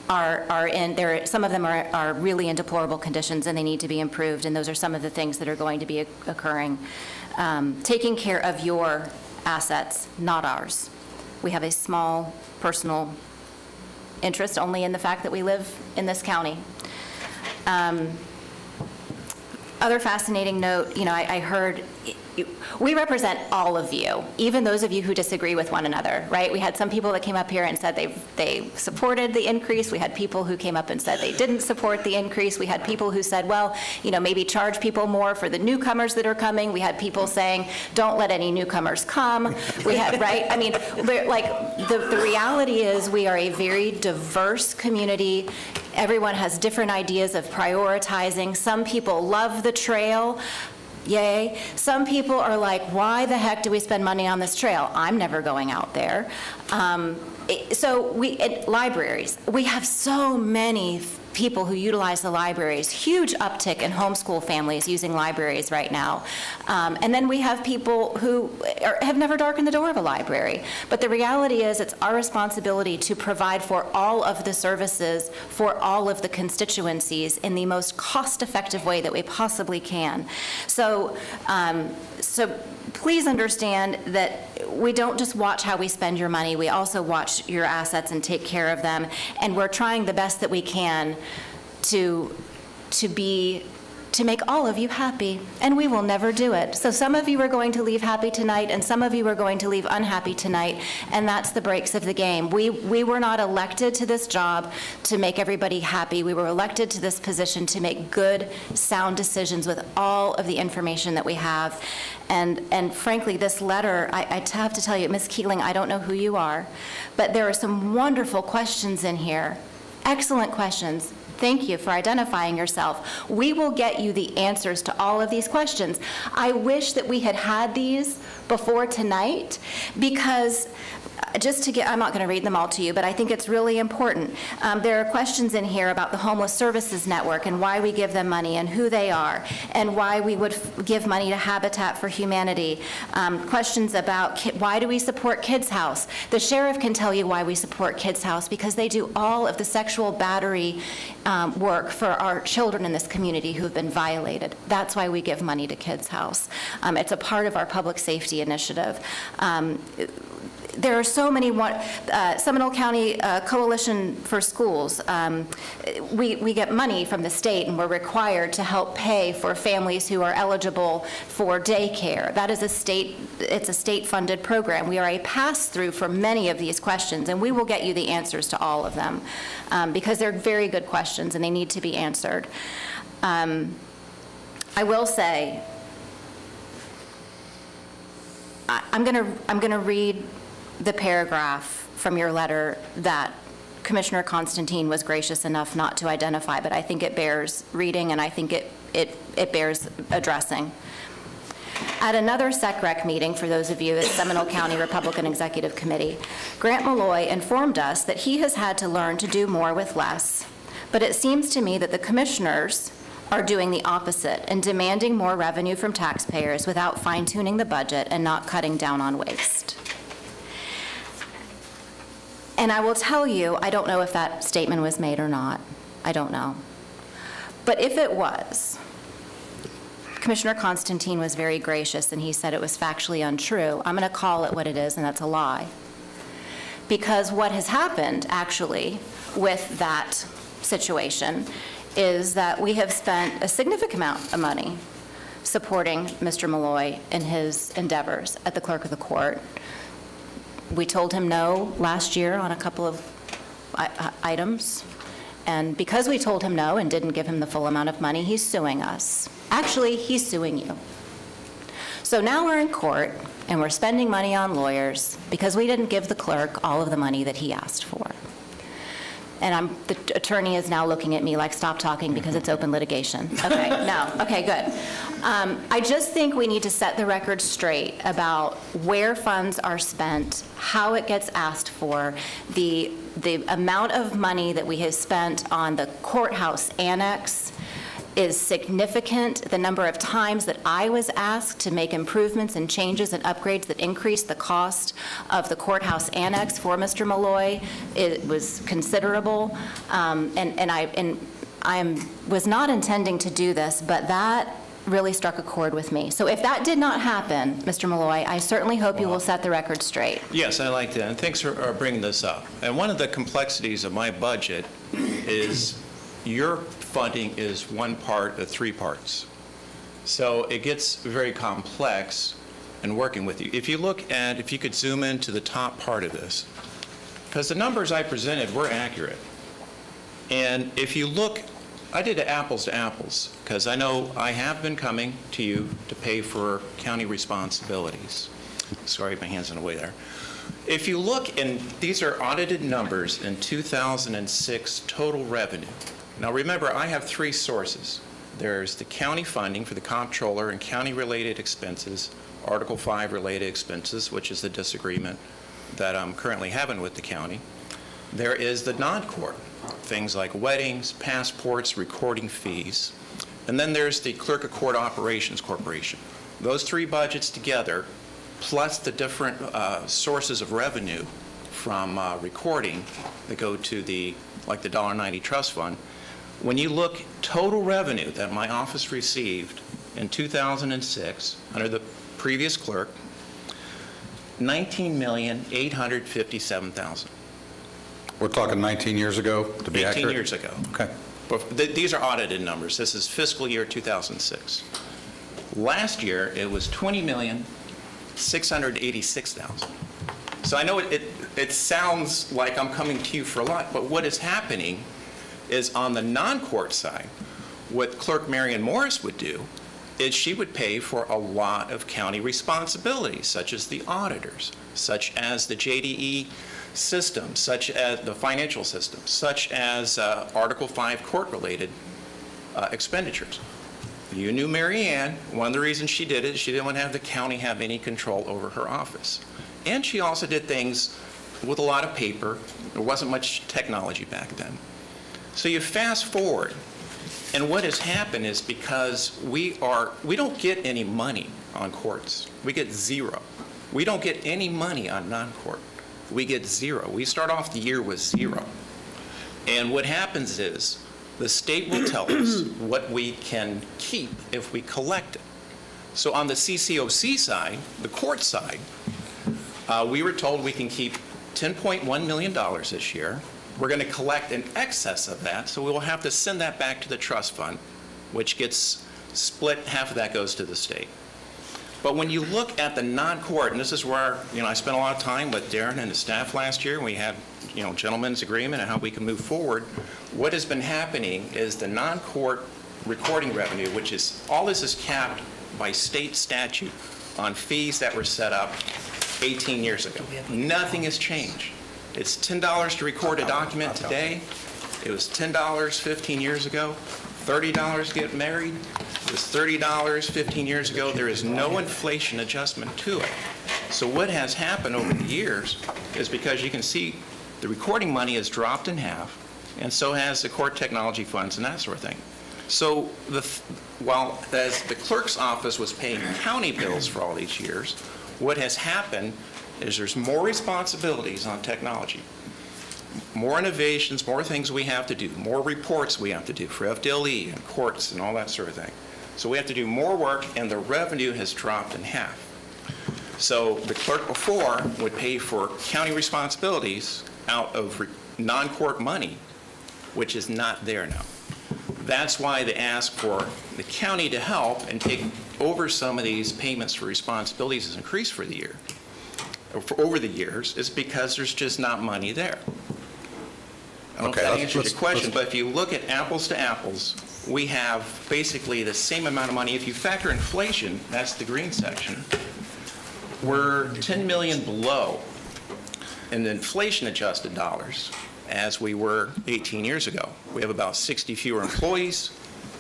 are in there. Some of them are really in deplorable conditions and they need to be improved, and those are some of the things that are going to be occurring. Taking care of your assets, not ours. We have a small personal interest only in the fact that we live in this county. Other fascinating note, I heard we represent all of you, even those of you who disagree with one another, right? We had some people that came up here and said they supported the increase. We had people who came up and said they didn't support the increase. We had people who said, well, maybe charge people more for the newcomers that are coming. We had people saying, don't let any newcomers come. We had, right? I mean, the reality is we are a very diverse community. Everyone has different ideas of prioritizing. Some people love the trail. Yay. Some people are like, why the heck do we spend money on this trail? I'm never going out there. Libraries, we have so many people who utilize the libraries, huge uptick in homeschool families using libraries right now. And then we have people who have never darkened the door of a library. But the reality is it's our responsibility to provide for all of the services for all of the constituencies in the most cost-effective way that we possibly can. So please understand that we don't just watch how we spend your money, we also watch your assets and take care of them, and we're trying the best that we can to make all of you happy, and we will never do it. So some of you are going to leave happy tonight, and some of you are going to leave unhappy tonight, and that's the breaks of the game. We were not elected to this job to make everybody happy. We were elected to this position to make good, sound decisions with all of the information that we have. And frankly, this letter, I have to tell you, Ms. Keeling, I don't know who you are, but there are some wonderful questions in here. Excellent questions. Thank you for identifying yourself. We will get you the answers to all of these questions. I wish that we had had these before tonight, because I'm not going to read them all to you, but I think it's really important. There are questions in here about the Homeless Services Network and why we give them money and who they are and why we would give money to Habitat for Humanity. Questions about why do we support Kids House? The sheriff can tell you why we support Kids House, because they do all of the sexual battery work for our children in this community who have been violated. That's why we give money to Kids House. It's a part of our public safety initiative. There are so many, Seminole County Coalition for Schools, we get money from the state and we're required to help pay for families who are eligible for daycare. That is it's a state-funded program. We are a pass-through for many of these questions, and we will get you the answers to all of them, because they're very good questions and they need to be answered. I will say, I'm gonna read the paragraph from your letter that Commissioner Constantine was gracious enough not to identify, but I think it bears reading and I think it bears addressing. At another SECREC meeting, for those of you at Seminole County Republican Executive Committee, Grant Malloy informed us that he has had to learn to do more with less, but it seems to me that the commissioners are doing the opposite and demanding more revenue from taxpayers without fine-tuning the budget and not cutting down on waste. And I will tell you, I don't know if that statement was made or not. I don't know. But if it was, Commissioner Constantine was very gracious and he said it was factually untrue. I'm going to call it what it is, and that's a lie. Because what has happened, actually, with that situation is that we have spent a significant amount of money supporting Mr. Malloy in his endeavors at the Clerk of the Court. We told him no last year on a couple of items, And because we told him no and didn't give him the full amount of money, he's suing us. Actually, he's suing you. So now we're in court, and we're spending money on lawyers because we didn't give the clerk all of the money that he asked for. And the attorney is now looking at me like, stop talking because it's open litigation. Okay, no, okay, good. I just think we need to set the record straight about where funds are spent, how it gets asked for, the amount of money that we have spent on the courthouse annex is significant. The number of times that I was asked to make improvements and changes and upgrades that increased the cost of the courthouse annex for Mr. Malloy, it was considerable. I was not intending to do this, but that really struck a chord with me. So if that did not happen, Mr. Malloy, I certainly hope you will set the record straight. Yes, I like that, and thanks for bringing this up. And one of the complexities of my budget is your funding is one part of three parts. So it gets very complex in working with you. If you could zoom into the top part of this, because the numbers I presented were accurate. And if you look, I did apples to apples, because I know I have been coming to you to pay for county responsibilities. Sorry, my hand's in the way there. If you look, and these are audited numbers in 2006 total revenue. Now remember, I have three sources. There's the county funding for the comptroller and county-related expenses, Article 5 related expenses, which is the disagreement that I'm currently having with the county. There is the non-court, things like weddings, passports, recording fees. And then there's the Clerk of Court Operations Corporation. Those three budgets together, plus the different sources of revenue from recording that go to the $1.90 trust fund. When you look total revenue that my office received in 2006 under the previous clerk, $19,857,000. We're talking 19 years ago, to be accurate? 18 years ago. Okay. But these are audited numbers. This is fiscal year 2006. Last year, it was $20,686,000. So I know it sounds like I'm coming to you for a lot, but what is happening is on the non-court side, what Clerk Marion Morris would do is she would pay for a lot of county responsibilities, such as the auditors, such as the JDE system, such as the financial system, such as Article 5 court-related expenditures. You knew Mary Ann. One of the reasons she did it is she didn't want to have the county have any control over her office. And she also did things with a lot of paper. There wasn't much technology back then. So you fast forward, and what has happened is because we don't get any money on courts. We get zero. We don't get any money on non-court. We get zero. We start off the year with zero. And what happens is the state will tell us what we can keep if we collect it. So on the CCOC side, the court side, we were told we can keep $10.1 million this year. We're going to collect in excess of that, so we will have to send that back to the trust fund, which gets split. Half of that goes to the state. But when you look at the non-court, and this is where I spent a lot of time with Darren and the staff last year, and we had gentlemen's agreement on how we can move forward. What has been happening is the non-court recording revenue, which is all this is capped by state statute on fees that were set up 18 years ago. Nothing has changed. It's $10 to record a document today. It was $10 15 years ago. $30 to get married. It was $30 15 years ago. There is no inflation adjustment to it. So what has happened over the years is because you can see the recording money has dropped in half, and so has the court technology funds and that sort of thing. So while as the clerk's office was paying county bills for all these years, what has happened is there's more responsibilities on technology, more innovations, more things we have to do, more reports we have to do for FDLE and courts and all that sort of thing. So we have to do more work, and the revenue has dropped in half. So the clerk before would pay for county responsibilities out of non-court money, which is not there now. That's why they ask for the county to help and take over some of these payments for responsibilities has increased for the year. Over the years, is because there's just not money there. I don't know if Okay, that let's- answers your let's- question, but if you look at apples to apples, we have basically the same amount of money. If you factor inflation, that's the green section, we're 10 million below in the inflation-adjusted dollars as we were 18 years ago. We have about 60 fewer employees.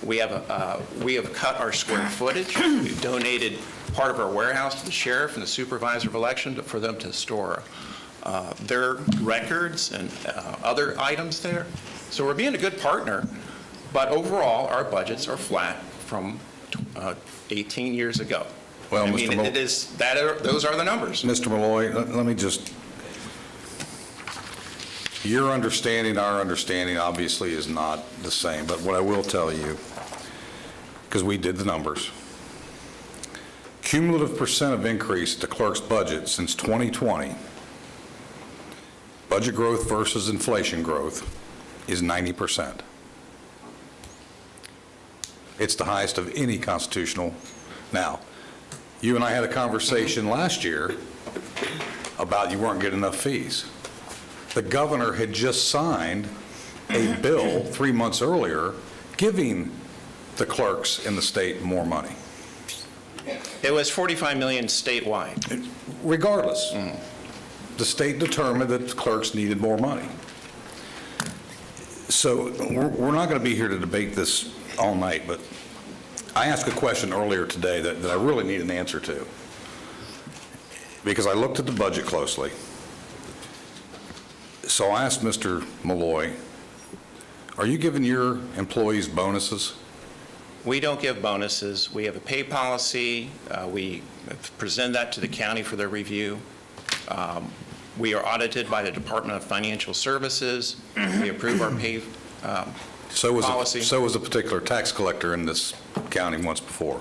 We have cut our square footage. We've donated part of our warehouse to the sheriff and the supervisor of election for them to store their records and other items there. So we're being a good partner, but overall, our budgets are flat from 18 years ago. Well, I Mr. mean, Mo- those are the numbers. Mr. Malloy, let me just, your understanding, our understanding obviously is not the same, but what I will tell you, because we did the numbers, cumulative percent of increase to clerk's budget since 2020, budget growth versus inflation growth, is 90%. It's the highest of any constitutional. Now, you and I had a conversation last year about you weren't getting enough fees. The governor had just signed a bill 3 months earlier giving the clerks in the state more money. It was 45 million statewide. Regardless, the state determined that the clerks needed more money. So we're not going to be here to debate this all night, but I asked a question earlier today that I really need an answer to, because I looked at the budget closely. So I asked Mr. Malloy, are you giving your employees bonuses? We don't give bonuses. We have a pay policy. We present that to the county for their review. We are audited by the Department of Financial Services. We approve our pay policy. So was a particular tax collector in this county once before.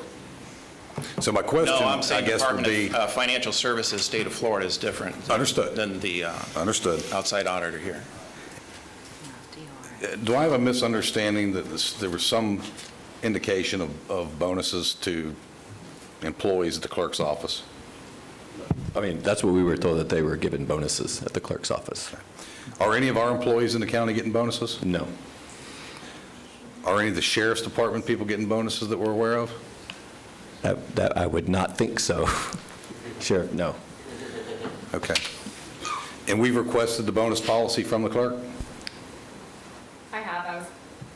So my question, No, I'm I saying guess, would Department be... of Financial Services, State of Florida is different. Understood. Than the Understood. outside auditor here. Do I have a misunderstanding that there was some indication of bonuses to employees at the clerk's office? I mean, that's what we were told, that they were given bonuses at the clerk's office. Are any of our employees in the county getting bonuses? No. Are any of the sheriff's department people getting bonuses that we're aware of? That I would not think so. Sheriff, no. Okay. And we've requested the bonus policy from the clerk? I have.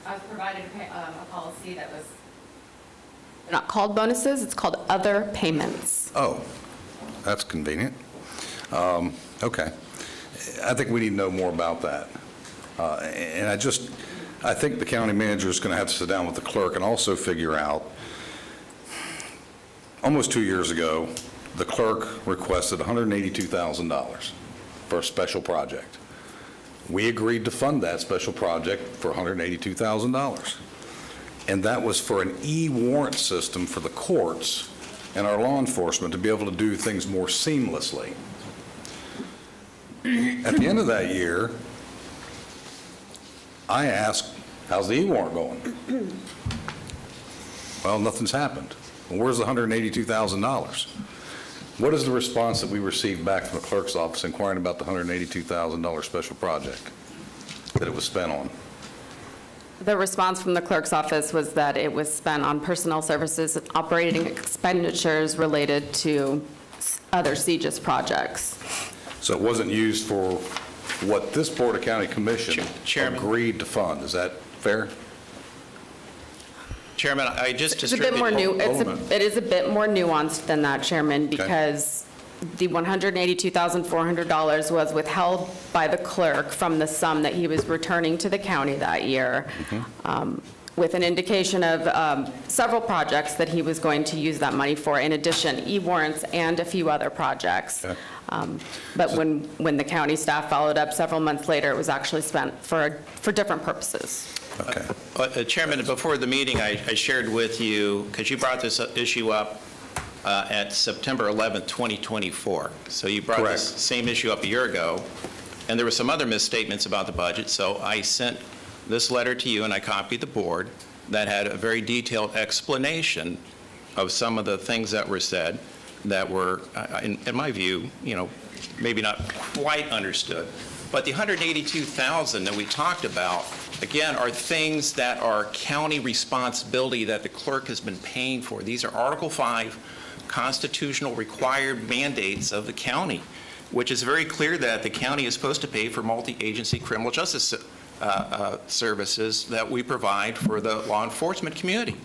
I was provided a policy that was... They're not called bonuses, it's called other payments. Oh, that's convenient. Okay. I think we need to know more about that. And I think the county manager is going to have to sit down with the clerk and also figure out, almost 2 years ago, the clerk requested $182,000 for a special project. We agreed to fund that special project for $182,000. And that was for an e-warrant system for the courts and our law enforcement to be able to do things more seamlessly. At the end of that year, I asked, how's the e-warrant going? Well, nothing's happened. Well, where's the $182,000? What is the response that we received back from the clerk's office inquiring about the $182,000 special project that it was spent on? The response from the clerk's office was that it was spent on personnel services and operating expenditures related to other CGIS projects. So it wasn't used for what this Board of County Commission agreed to fund. Is that fair? Chairman, I just It's a bit more distributed... it is a bit more nuanced than that, Chairman, because the $182,400 was withheld by the clerk from the sum that he was returning to the county that year, with an indication of several projects that he was going to use that money for, in addition, e-warrants and a few other projects. But when the county staff followed up several months later, it was actually spent for different purposes. Okay. Chairman, before the meeting, I shared with you, because you brought this issue up at September 11th, 2024. So you brought this same issue up a year ago, and there were some other misstatements about the budget. So I sent this letter to you, and I copied the board, that had a very detailed explanation of some of the things that were said that were, in my view, maybe not quite understood. But the $182,000 that we talked about, again, are things that are county responsibility that the clerk has been paying for. These are Article 5 constitutional required mandates of the county, which is very clear that the county is supposed to pay for multi-agency criminal justice services that we provide for the law enforcement community.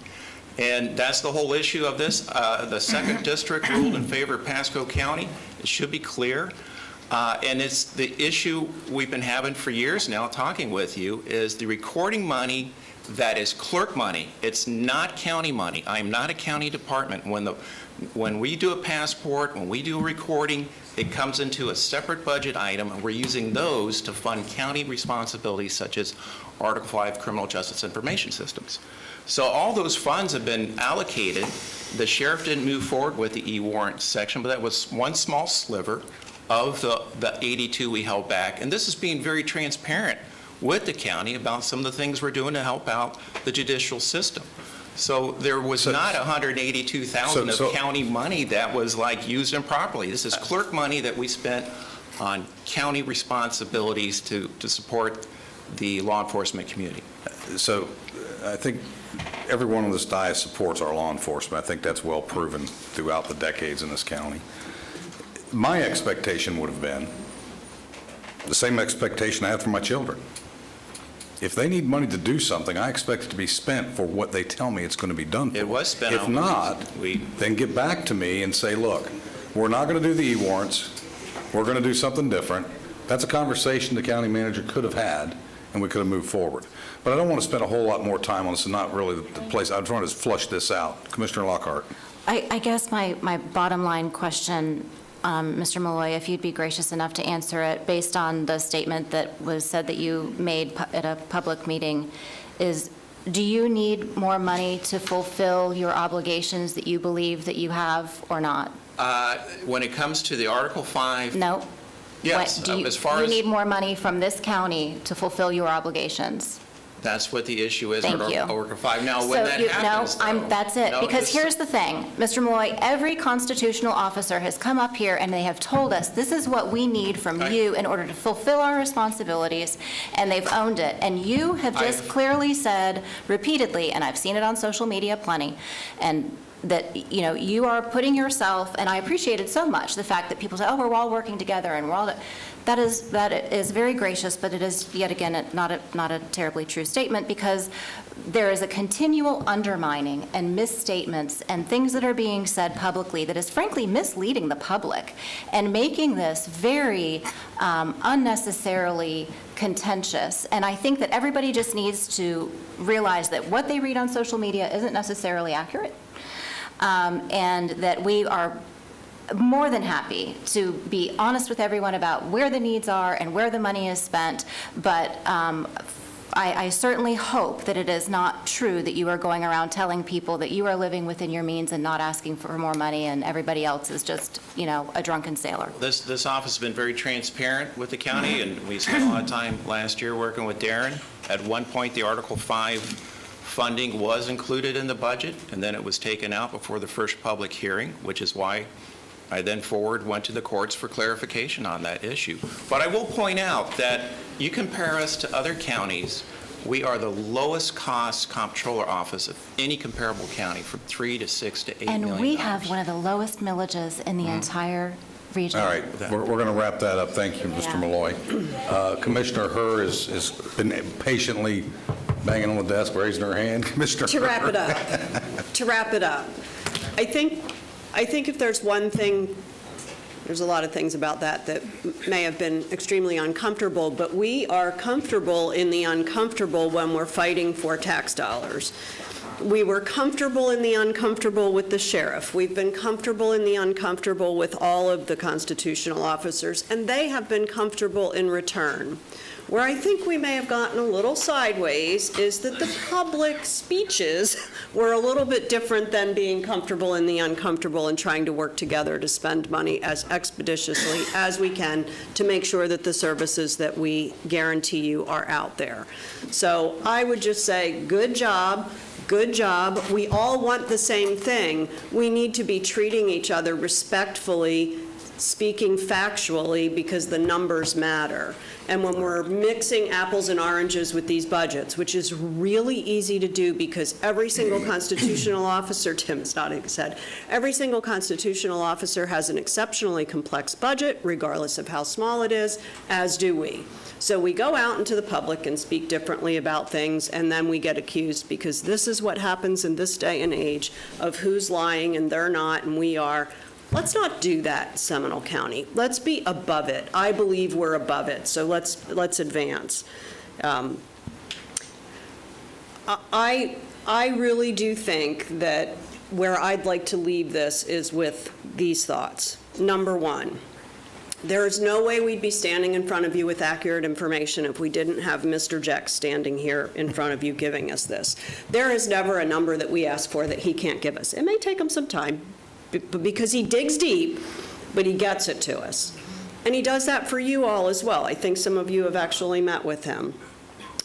And that's the whole issue of this. The second district ruled in favor of Pasco County. It should be clear. And it's the issue we've been having for years now, talking with you, is the recording money that is clerk money. It's not county money. I'm not a county department. When we do a passport, when we do a recording, it comes into a separate budget item, and we're using those to fund county responsibilities such as Article 5 criminal justice information systems. So all those funds have been allocated. The sheriff didn't move forward with the e-warrant section, but that was one small sliver of the 82 we held back. And this is being very transparent with the county about some of the things we're doing to help out the judicial system. So there was not $182,000 of county money that was like used improperly. This is clerk money that we spent on county responsibilities to support the law enforcement community. So I think everyone on this dais supports our law enforcement. I think that's well proven throughout the decades in this county. My expectation would have been the same expectation I have for my children. If they need money to do something, I expect it to be spent for what they tell me it's going to be done for. It was spent If on not, then get back to me and say, look, we're not going to do the e-warrants. We're going to do something different. That's a conversation the county manager could have had, and we could have moved forward. But I don't want to spend a whole lot more time on this. It's not really the place. I'm trying to flush this out. Commissioner Lockhart. I guess my bottom line question, Mr. Malloy, if you'd be gracious enough to answer it, based on the statement that was said that you made at a public meeting, is do you need more money to fulfill your obligations that you believe that you have or not? When it comes to the Article 5... No. Yes, as far you as... need more money from this county to fulfill your obligations. That's what the issue is Thank with you. Article 5. Now, when that happens, that's it. no, Because this- here's the thing, Mr. Malloy, every constitutional officer has come up here and they have told us, this is what we need from you in order to fulfill our responsibilities, and they've owned it. And you have just clearly said repeatedly, and I've seen it on social media plenty, and that, you know, you are putting yourself, and I appreciate it so much, the fact that people say, oh, we're all working together, and we're all... That is very gracious, but it is, yet again, not a terribly true statement, because there is a continual undermining and misstatements and things that are being said publicly that is frankly misleading the public and making this very unnecessarily contentious. And I think that everybody just needs to realize that what they read on social media isn't necessarily accurate, and that we are more than happy to be honest with everyone about where the needs are and where the money is spent, but I certainly hope that it is not true that you are going around telling people that you are living within your means and not asking for more money, and everybody else is just, you know, a drunken sailor. This office has been very transparent with the county, and we spent a lot of time last year working with Darren. At one point, the Article 5 funding was included in the budget, and then it was taken out before the first public hearing, which is why I then went to the courts for clarification on that issue. But I will point out that you compare us to other counties, we are the lowest cost comptroller office of any comparable county, from $3 to $6 to $8 million. And we have one of the lowest millages in the entire region. All right, we're going to wrap that up. Thank you, Mr. Malloy. Commissioner Herr has been patiently banging on the desk, raising her hand. Commissioner To wrap it up, I think if there's one thing, there's a lot of things about that may have been extremely uncomfortable, but we are comfortable in the uncomfortable when we're fighting for tax dollars. We were comfortable in the uncomfortable with the sheriff. We've been comfortable in the uncomfortable with all of the constitutional officers, and they have been comfortable in return. Where I think we may have gotten a little sideways is that the public speeches were a little bit different than being comfortable in the uncomfortable and trying to work together to spend money as expeditiously as we can to make sure that the services that we guarantee you are out there. So I would just say, good job. Good job. We all want the same thing. We need to be treating each other respectfully speaking factually because the numbers matter. And when we're mixing apples and oranges with these budgets, which is really easy to do because every single constitutional officer, Tim's nodding his head, every single constitutional officer has an exceptionally complex budget, regardless of how small it is, as do we. So we go out into the public and speak differently about things, and then we get accused because this is what happens in this day and age of who's lying and they're not and we are. Let's not do that, Seminole County. Let's be above it. I believe we're above it, so let's advance. I really do think that where I'd like to leave this is with these thoughts. Number one, there is no way we'd be standing in front of you with accurate information if we didn't have Mr. Jex standing here in front of you giving us this. There is never a number that we ask for that he can't give us. It may take him some time, because he digs deep, but he gets it to us. And he does that for you all as well. I think some of you have actually met with him.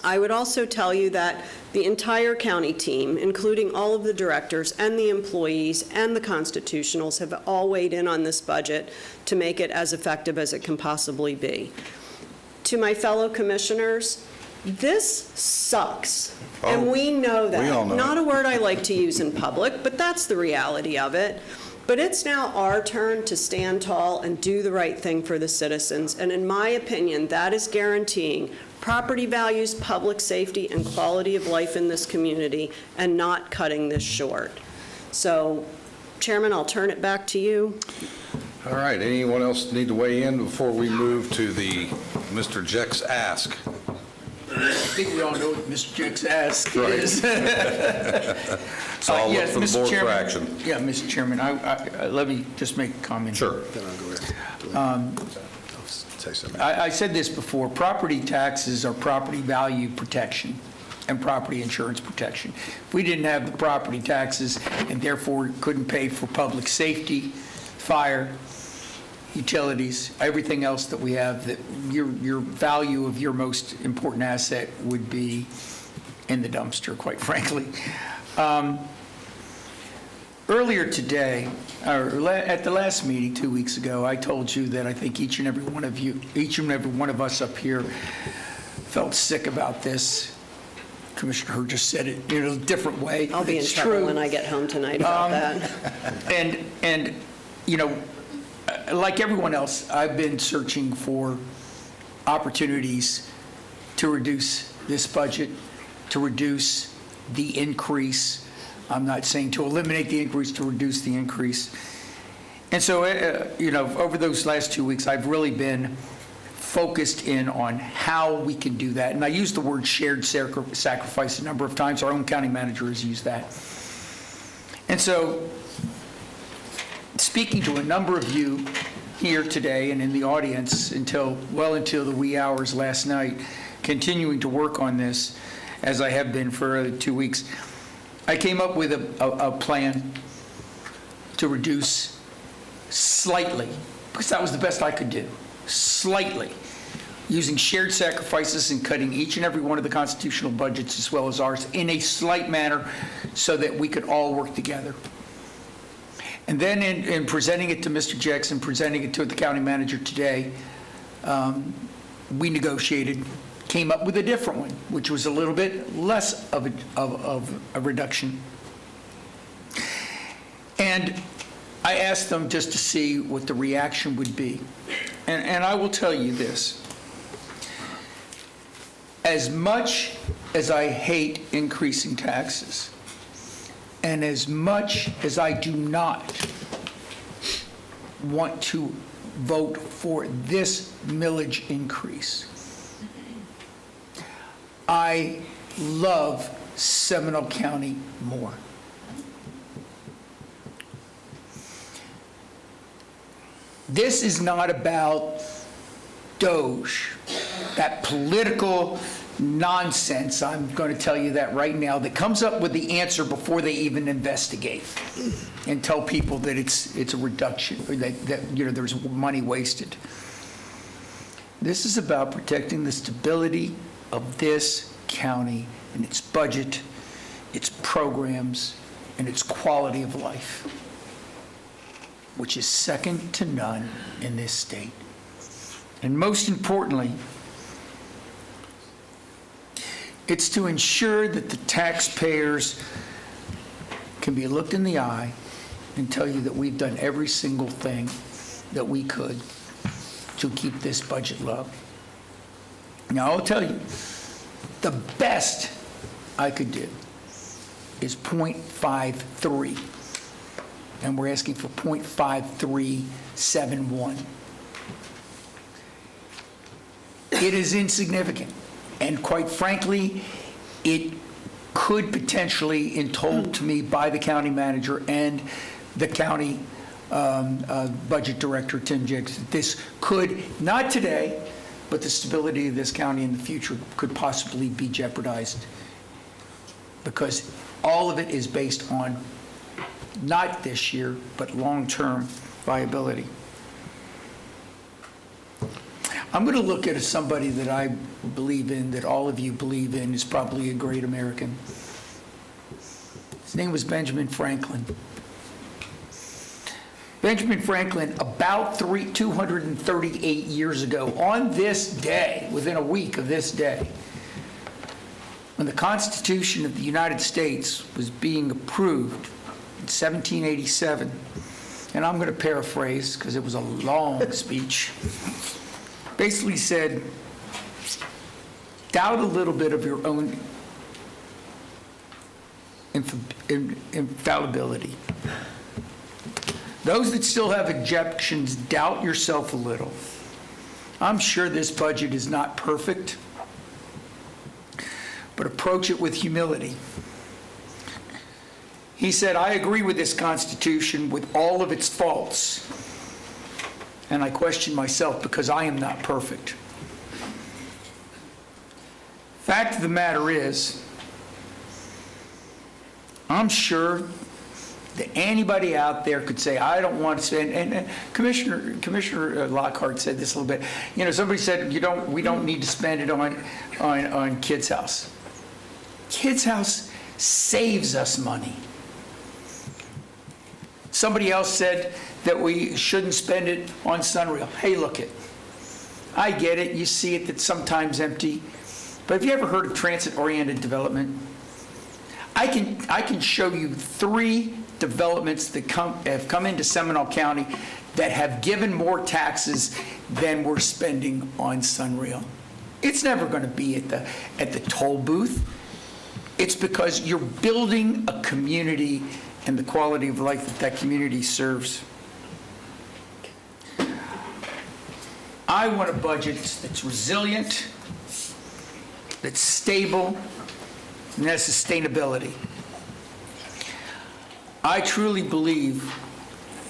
I would also tell you that the entire county team, including all of the directors and the employees and the constitutionals, have all weighed in on this budget to make it as effective as it can possibly be. To my fellow commissioners, this sucks. And we know that. We all know Not it. a word I like to use in public, but that's the reality of it. But it's now our turn to stand tall and do the right thing for the citizens. And in my opinion, that is guaranteeing property values, public safety, and quality of life in this community, and not cutting this short. So, Chairman, I'll turn it back to you. All right, anyone else need to weigh in before we move to the Mr. Jex Ask? I think we all know what Mr. Jex Ask Right. is. So I'll look Yes, for the Mr. board for Chairman. action. Yeah, Mr. Chairman, let me just make a comment. Sure. Say something. I said this before, property taxes are property value protection and property insurance protection. If we didn't have the property taxes and therefore couldn't pay for public safety, fire, utilities, everything else that we have, that your value of your most important asset would be in the dumpster, quite frankly. Earlier today, or at the last meeting 2 weeks ago, I told you that I think each and every one of us up here felt sick about this. Commissioner Hurd just said it in a different way. I'll be in It's trouble true. when I get home tonight about that. And you know, like everyone else, I've been searching for opportunities to reduce this budget, to reduce the increase. I'm not saying to eliminate the increase, to reduce the increase. And so, you know, over those last 2 weeks, I've really been focused in on how we can do that. And I used the word shared sacrifice a number of times. Our own county manager has used that. And so, speaking to a number of you here today and in the audience until the wee hours last night, continuing to work on this, as I have been for 2 weeks, I came up with a plan to reduce slightly, because that was the best I could do, slightly, using shared sacrifices and cutting each and every one of the constitutional budgets as well as ours in a slight manner so that we could all work together. And then in presenting it to Mr. Jex and presenting it to the county manager today, we negotiated, came up with a different one, which was a little bit less of a reduction. And I asked them just to see what the reaction would be. And I will tell you this. As much as I hate increasing taxes, and as much as I do not want to vote for this millage increase, I love Seminole County more. This is not about Doge, that political nonsense, I'm going to tell you that right now, that comes up with the answer before they even investigate and tell people that it's a reduction, or that you know, there's money wasted. This is about protecting the stability of this county and its budget, its programs, and its quality of life. which is second to none in this state. And most importantly, it's to ensure that the taxpayers can be looked in the eye and tell you that we've done every single thing that we could to keep this budget low. Now, I'll tell you, the best I could do is 0.53, and we're asking for 0.5371. It is insignificant, and quite frankly, it could potentially, in told to me by the county manager and the county budget director, Tim Jiggs, this could, not today, but the stability of this county in the future could possibly be jeopardized, because all of it is based on not this year, but long-term viability. I'm going to look at somebody that I believe in, that all of you believe in, is probably a great American. His name was Benjamin Franklin. Benjamin Franklin, about 238 years ago, on this day, within a week of this day, when the Constitution of the United States was being approved in 1787, and I'm going to paraphrase because it was a long speech, basically said, doubt a little bit of your own infallibility. Those that still have objections, doubt yourself a little. I'm sure this budget is not perfect, but approach it with humility. He said, I agree with this Constitution with all of its faults, and I question myself because I am not perfect. Fact of the matter is, I'm sure that anybody out there could say, I don't want to spend, and Commissioner Lockhart said this a little bit. You know, somebody said, we don't need to spend it on Kids House. Kids House saves us money. Somebody else said that we shouldn't spend it on Sunrail. Hey, look it. I get it. You see it, that's sometimes empty. But have you ever heard of transit-oriented development? I can show you 3 developments that have come into Seminole County that have given more taxes than we're spending on Sunrail. It's never going to be at the toll booth. It's because you're building a community and the quality of life that community serves. I want a budget that's resilient, that's stable, and has sustainability. I truly believe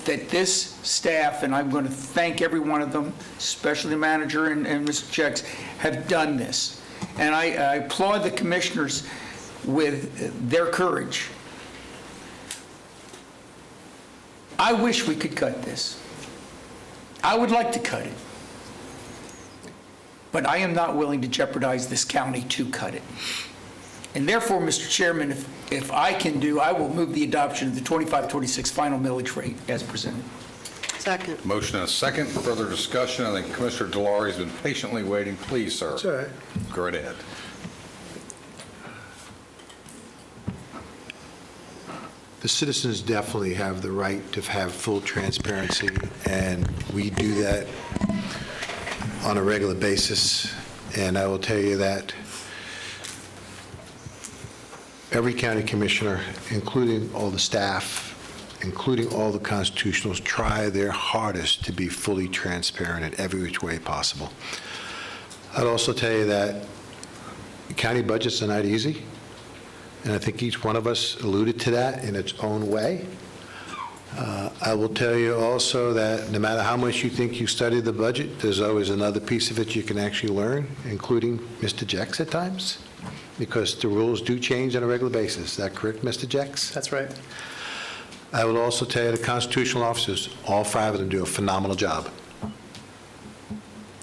that this staff, and I'm going to thank every one of them, especially the manager and Mr. Checks, have done this. And I applaud the commissioners with their courage. I wish we could cut this. I would like to cut it. But I am not willing to jeopardize this county to cut it. And therefore, Mr. Chairman, if I can do, I will move the adoption of the 25-26 final millage rate as presented. Second. Motion and a second. Further discussion. I think Commissioner Delary has been patiently waiting. Please, sir. That's all right. Go right ahead. The citizens definitely have the right to have full transparency, and we do that on a regular basis. And I will tell you that every county commissioner, including all the staff, including all the constitutionals, try their hardest to be fully transparent in every which way possible. I'd also tell you that county budgets are not easy, and I think each one of us alluded to that in its own way. I will tell you also that no matter how much you think you studied the budget, there's always another piece of it you can actually learn, including Mr. Jex at times, because the rules do change on a regular basis. Is that correct, Mr. Jex? That's right. I will also tell you the constitutional officers, all 5 of them do a phenomenal job.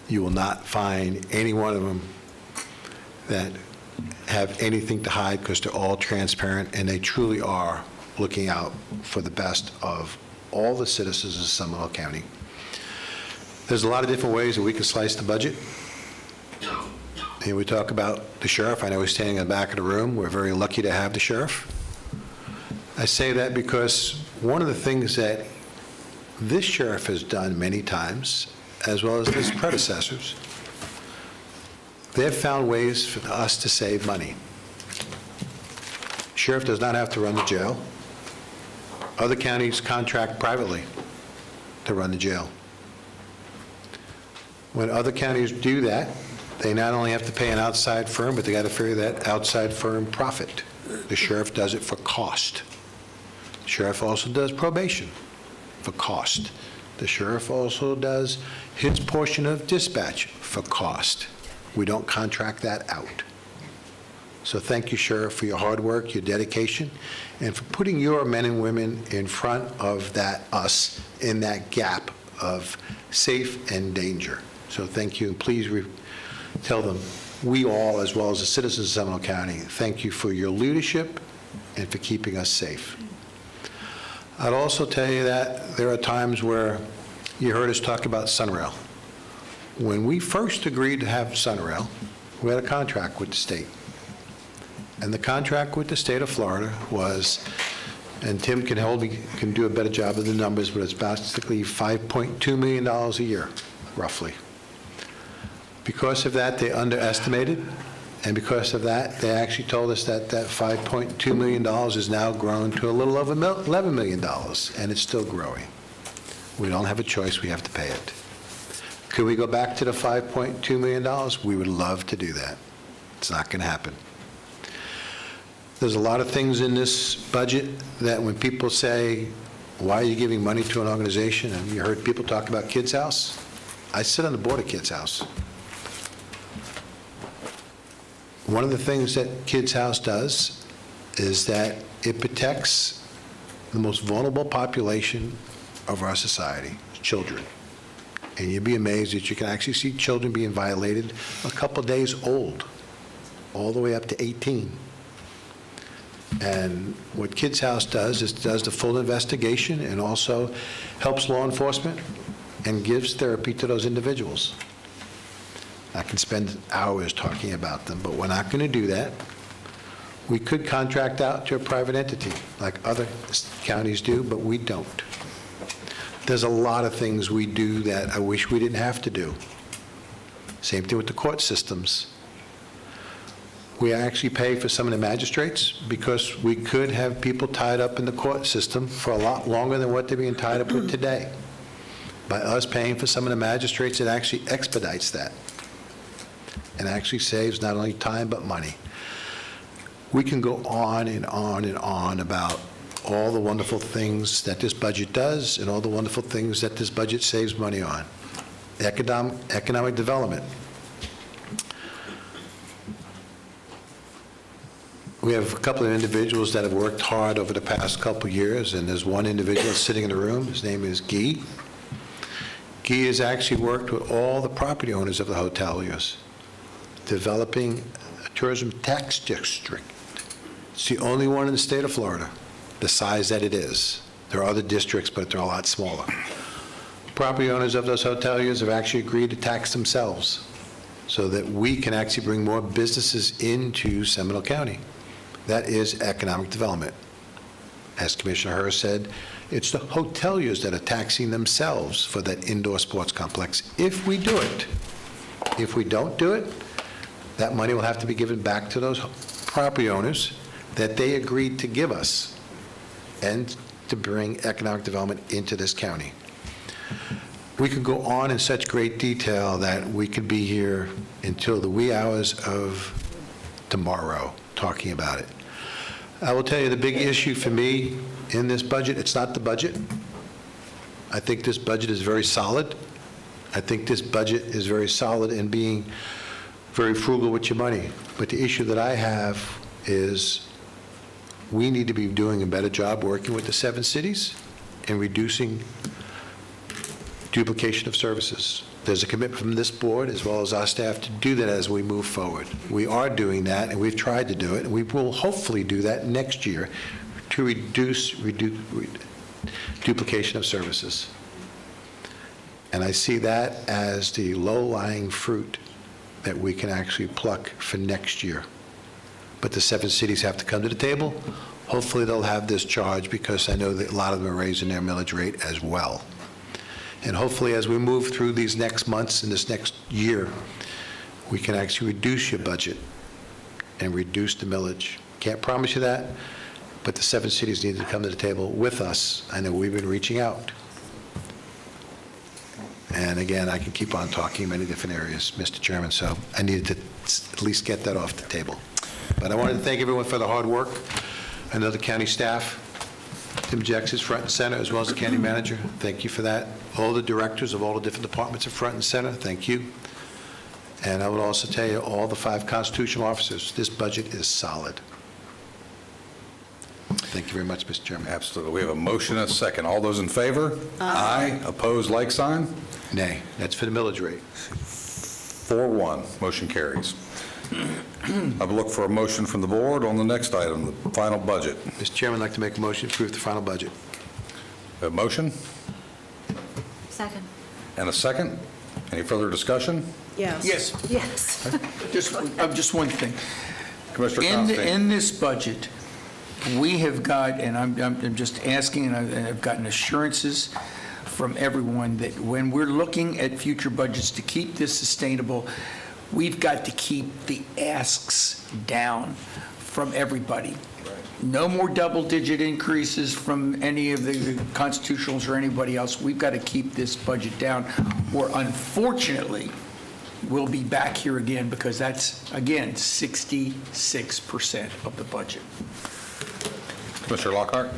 You will not find any one of them that have anything to hide, because they're all transparent and they truly are looking out for the best of all the citizens of Seminole County. There's a lot of different ways that we can slice the budget. And we talk about the sheriff. I know he's standing in the back of the room. We're very lucky to have the sheriff. I say that because one of the things that this sheriff has done many times, as well as his predecessors, they've found ways for us to save money. Sheriff does not have to run the jail. Other counties contract privately to run the jail. When other counties do that, they not only have to pay an outside firm, but they got to figure that outside firm profit. The sheriff does it for cost. The sheriff also does probation for cost. The sheriff also does his portion of dispatch for cost. We don't contract that out. So thank you, Sheriff, for your hard work, your dedication, and for putting your men and women in front of that, us, in that gap of safe and danger. So thank you, and please tell them, we all, as well as the citizens of Seminole County, thank you for your leadership and for keeping us safe. I'd also tell you that there are times where you heard us talk about Sunrail. When we first agreed to have Sunrail, we had a contract with the state. And the contract with the state of Florida was, and Tim can do a better job of the numbers, but it's basically $5.2 million a year, roughly. Because of that, they underestimated, and because of that, they actually told us that that $5.2 million is now grown to a little over $11 million, and it's still growing. We don't have a choice, we have to pay it. Could we go back to the $5.2 million? We would love to do that. It's not going to happen. There's a lot of things in this budget that when people say, why are you giving money to an organization? And you heard people talk about Kids House. I sit on the board of Kids House. One of the things that Kids House does is that it protects the most vulnerable population of our society, children. And you'd be amazed that you can actually see children being violated a couple days old, all the way up to 18. And what Kids House does is does the full investigation and also helps law enforcement and gives therapy to those individuals. I can spend hours talking about them, but we're not going to do that. We could contract out to a private entity like other counties do, but we don't. There's a lot of things we do that I wish we didn't have to do. Same thing with the court systems. We actually pay for some of the magistrates because we could have people tied up in the court system for a lot longer than what they're being tied up with today. By us paying for some of the magistrates, it actually expedites that and actually saves not only time but money. We can go on and on and on about all the wonderful things that this budget does and all the wonderful things that this budget saves money on. Economic development. We have a couple of individuals that have worked hard over the past couple of years, and there's one individual sitting in the room. His name is Guy. Guy has actually worked with all the property owners of the hoteliers, developing a tourism tax district. It's the only one in the state of Florida, the size that it is. There are other districts, but they're a lot smaller. Property owners of those hoteliers have actually agreed to tax themselves so that we can actually bring more businesses into Seminole County. That is economic development. As Commissioner Hurst said, it's the hoteliers that are taxing themselves for that indoor sports complex if we do it. If we don't do it, that money will have to be given back to those property owners that they agreed to give us and to bring economic development into this county. We could go on in such great detail that we could be here until the wee hours of tomorrow talking about it. I will tell you the big issue for me in this budget, it's not the budget. I think this budget is very solid. I think this budget is very solid in being very frugal with your money. But the issue that I have is we need to be doing a better job working with the 7 cities and reducing duplication of services. There's a commitment from this board as well as our staff to do that as we move forward. We are doing that, and we've tried to do it, and we will hopefully do that next year to reduce duplication of services. And I see that as the low-lying fruit that we can actually pluck for next year. But the 7 cities have to come to the table. Hopefully, they'll have this charge, because I know that a lot of them are raising their millage rate as well. And hopefully, as we move through these next months and this next year, we can actually reduce your budget and reduce the millage. Can't promise you that, but the 7 cities need to come to the table with us. I know we've been reaching out. And again, I can keep on talking in many different areas, Mr. Chairman, so I needed to at least get that off the table. But I wanted to thank everyone for the hard work. I know the county staff, Tim Jex is front and center, as well as the county manager. Thank you for that. All the directors of all the different departments are front and center. Thank you. And I would also tell you, all the 5 constitutional officers, this budget is solid. Thank you very much, Mr. Chairman. Absolutely. We have a motion and a second. All those in favor? Aye. Opposed, like sign? Nay. That's for the millage rate. 4-1, motion carries. I will look for a motion from the board on the next item, the final budget. Mr. Chairman, I'd like to make a motion to approve the final budget. A motion Second. and a second. Any further discussion? Yes. Yes. Yes. Just one thing. Commissioner Constantine. In this budget, we have got, and I'm just asking, and I've gotten assurances from everyone that when we're looking at future budgets to keep this sustainable, we've got to keep the asks down from everybody. No more double-digit increases from any of the constitutionals or anybody else. We've got to keep this budget down, or unfortunately, we'll be back here again, because that's, again, 66% of the budget. Commissioner Lockhart?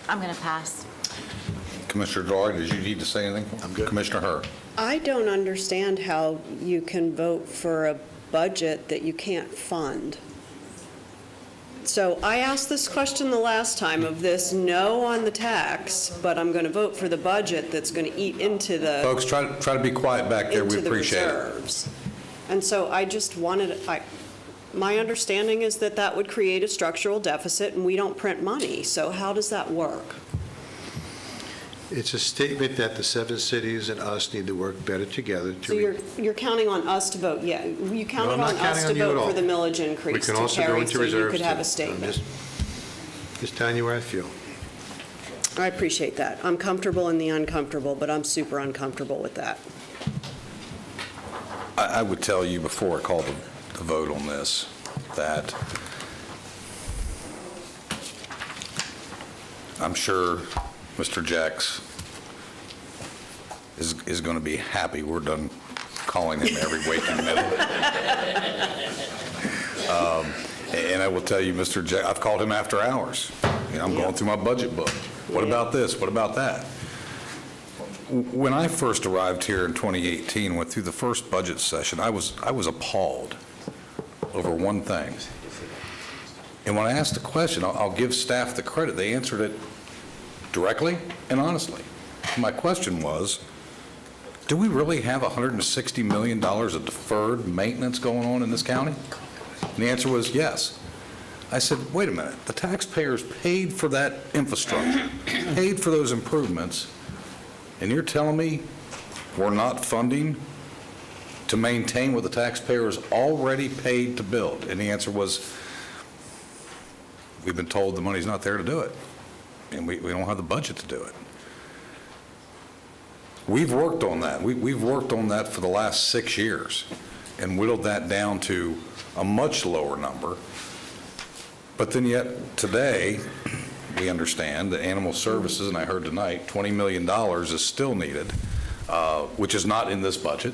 I'm going to pass. Commissioner Doyle, did you need to say anything? I'm good. Commissioner Herr? I don't understand how you can vote for a budget that you can't fund. So I asked this question the last time of this no on the tax, but I'm going to vote for the budget that's going to eat into the Folks, try to be quiet back there. We into the appreciate it. reserves. And so I just wanted, my understanding is that that would create a structural deficit, and we don't print money. So how does that work? It's a statement that the 7 cities and us need to work better together So you're counting on us to vote, yeah, you counted I'm not on us counting to on you at vote all. for the millage We increase can to also go carry, into so you reserves, could have too. a statement. Just telling you where I feel. I appreciate that. I'm comfortable in the uncomfortable, but I'm super uncomfortable with that. I would tell you before I call the vote on this, that I'm sure Mr. Jex is going to be happy we're done calling him every waking minute. And I will tell you, Mr. Jex, I've called him after hours. You know, I'm going through my budget book. What about this? What about that? When I first arrived here in 2018, went through the first budget session, I was appalled over one thing. And when I asked the question, I'll give staff the credit, they answered it directly and honestly. My question was, do we really have $160 million of deferred maintenance going on in this county? And the answer was yes. I said, wait a minute, the taxpayers paid for that infrastructure, paid for those improvements, and you're telling me we're not funding to maintain what the taxpayers already paid to build? And the answer was, we've been told the money's not there to do it, and we don't have the budget to do it. We've worked on that. We've worked on that for the last 6 years and whittled that down to a much lower number. But then yet today, we understand that animal services, and I heard tonight, $20 million is still needed, which is not in this budget.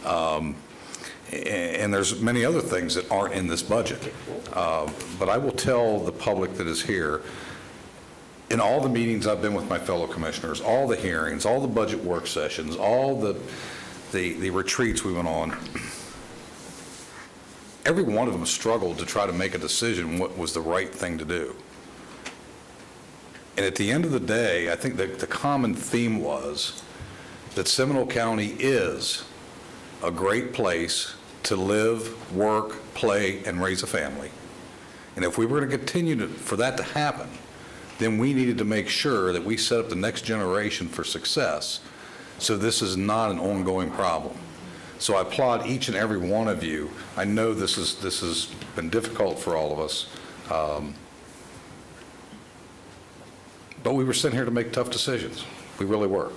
And there's many other things that aren't in this budget. But I will tell the public that is here, in all the meetings I've been with my fellow commissioners, all the hearings, all the budget work sessions, all the retreats we went on, every one of them struggled to try to make a decision what was the right thing to do. And at the end of the day, I think that the common theme was that Seminole County is a great place to live, work, play, and raise a family. And if we were to continue for that to happen, then we needed to make sure that we set up the next generation for success, so this is not an ongoing problem. So I applaud each and every one of you. I know this has been difficult for all of us, but we were sitting here to make tough decisions. We really were.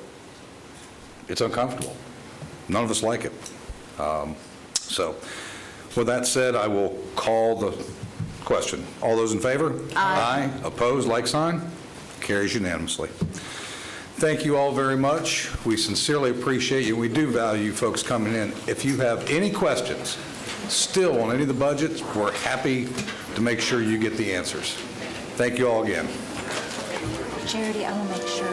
It's uncomfortable. None of us like it. So with that said, I will call the question. All those in favor? Aye. Opposed, like sign? Carries unanimously. Thank you all very much. We sincerely appreciate you. We do value you folks coming in. If you have any questions still on any of the budgets, we're happy to make sure you get the answers. Thank you all again. Charity, I will make sure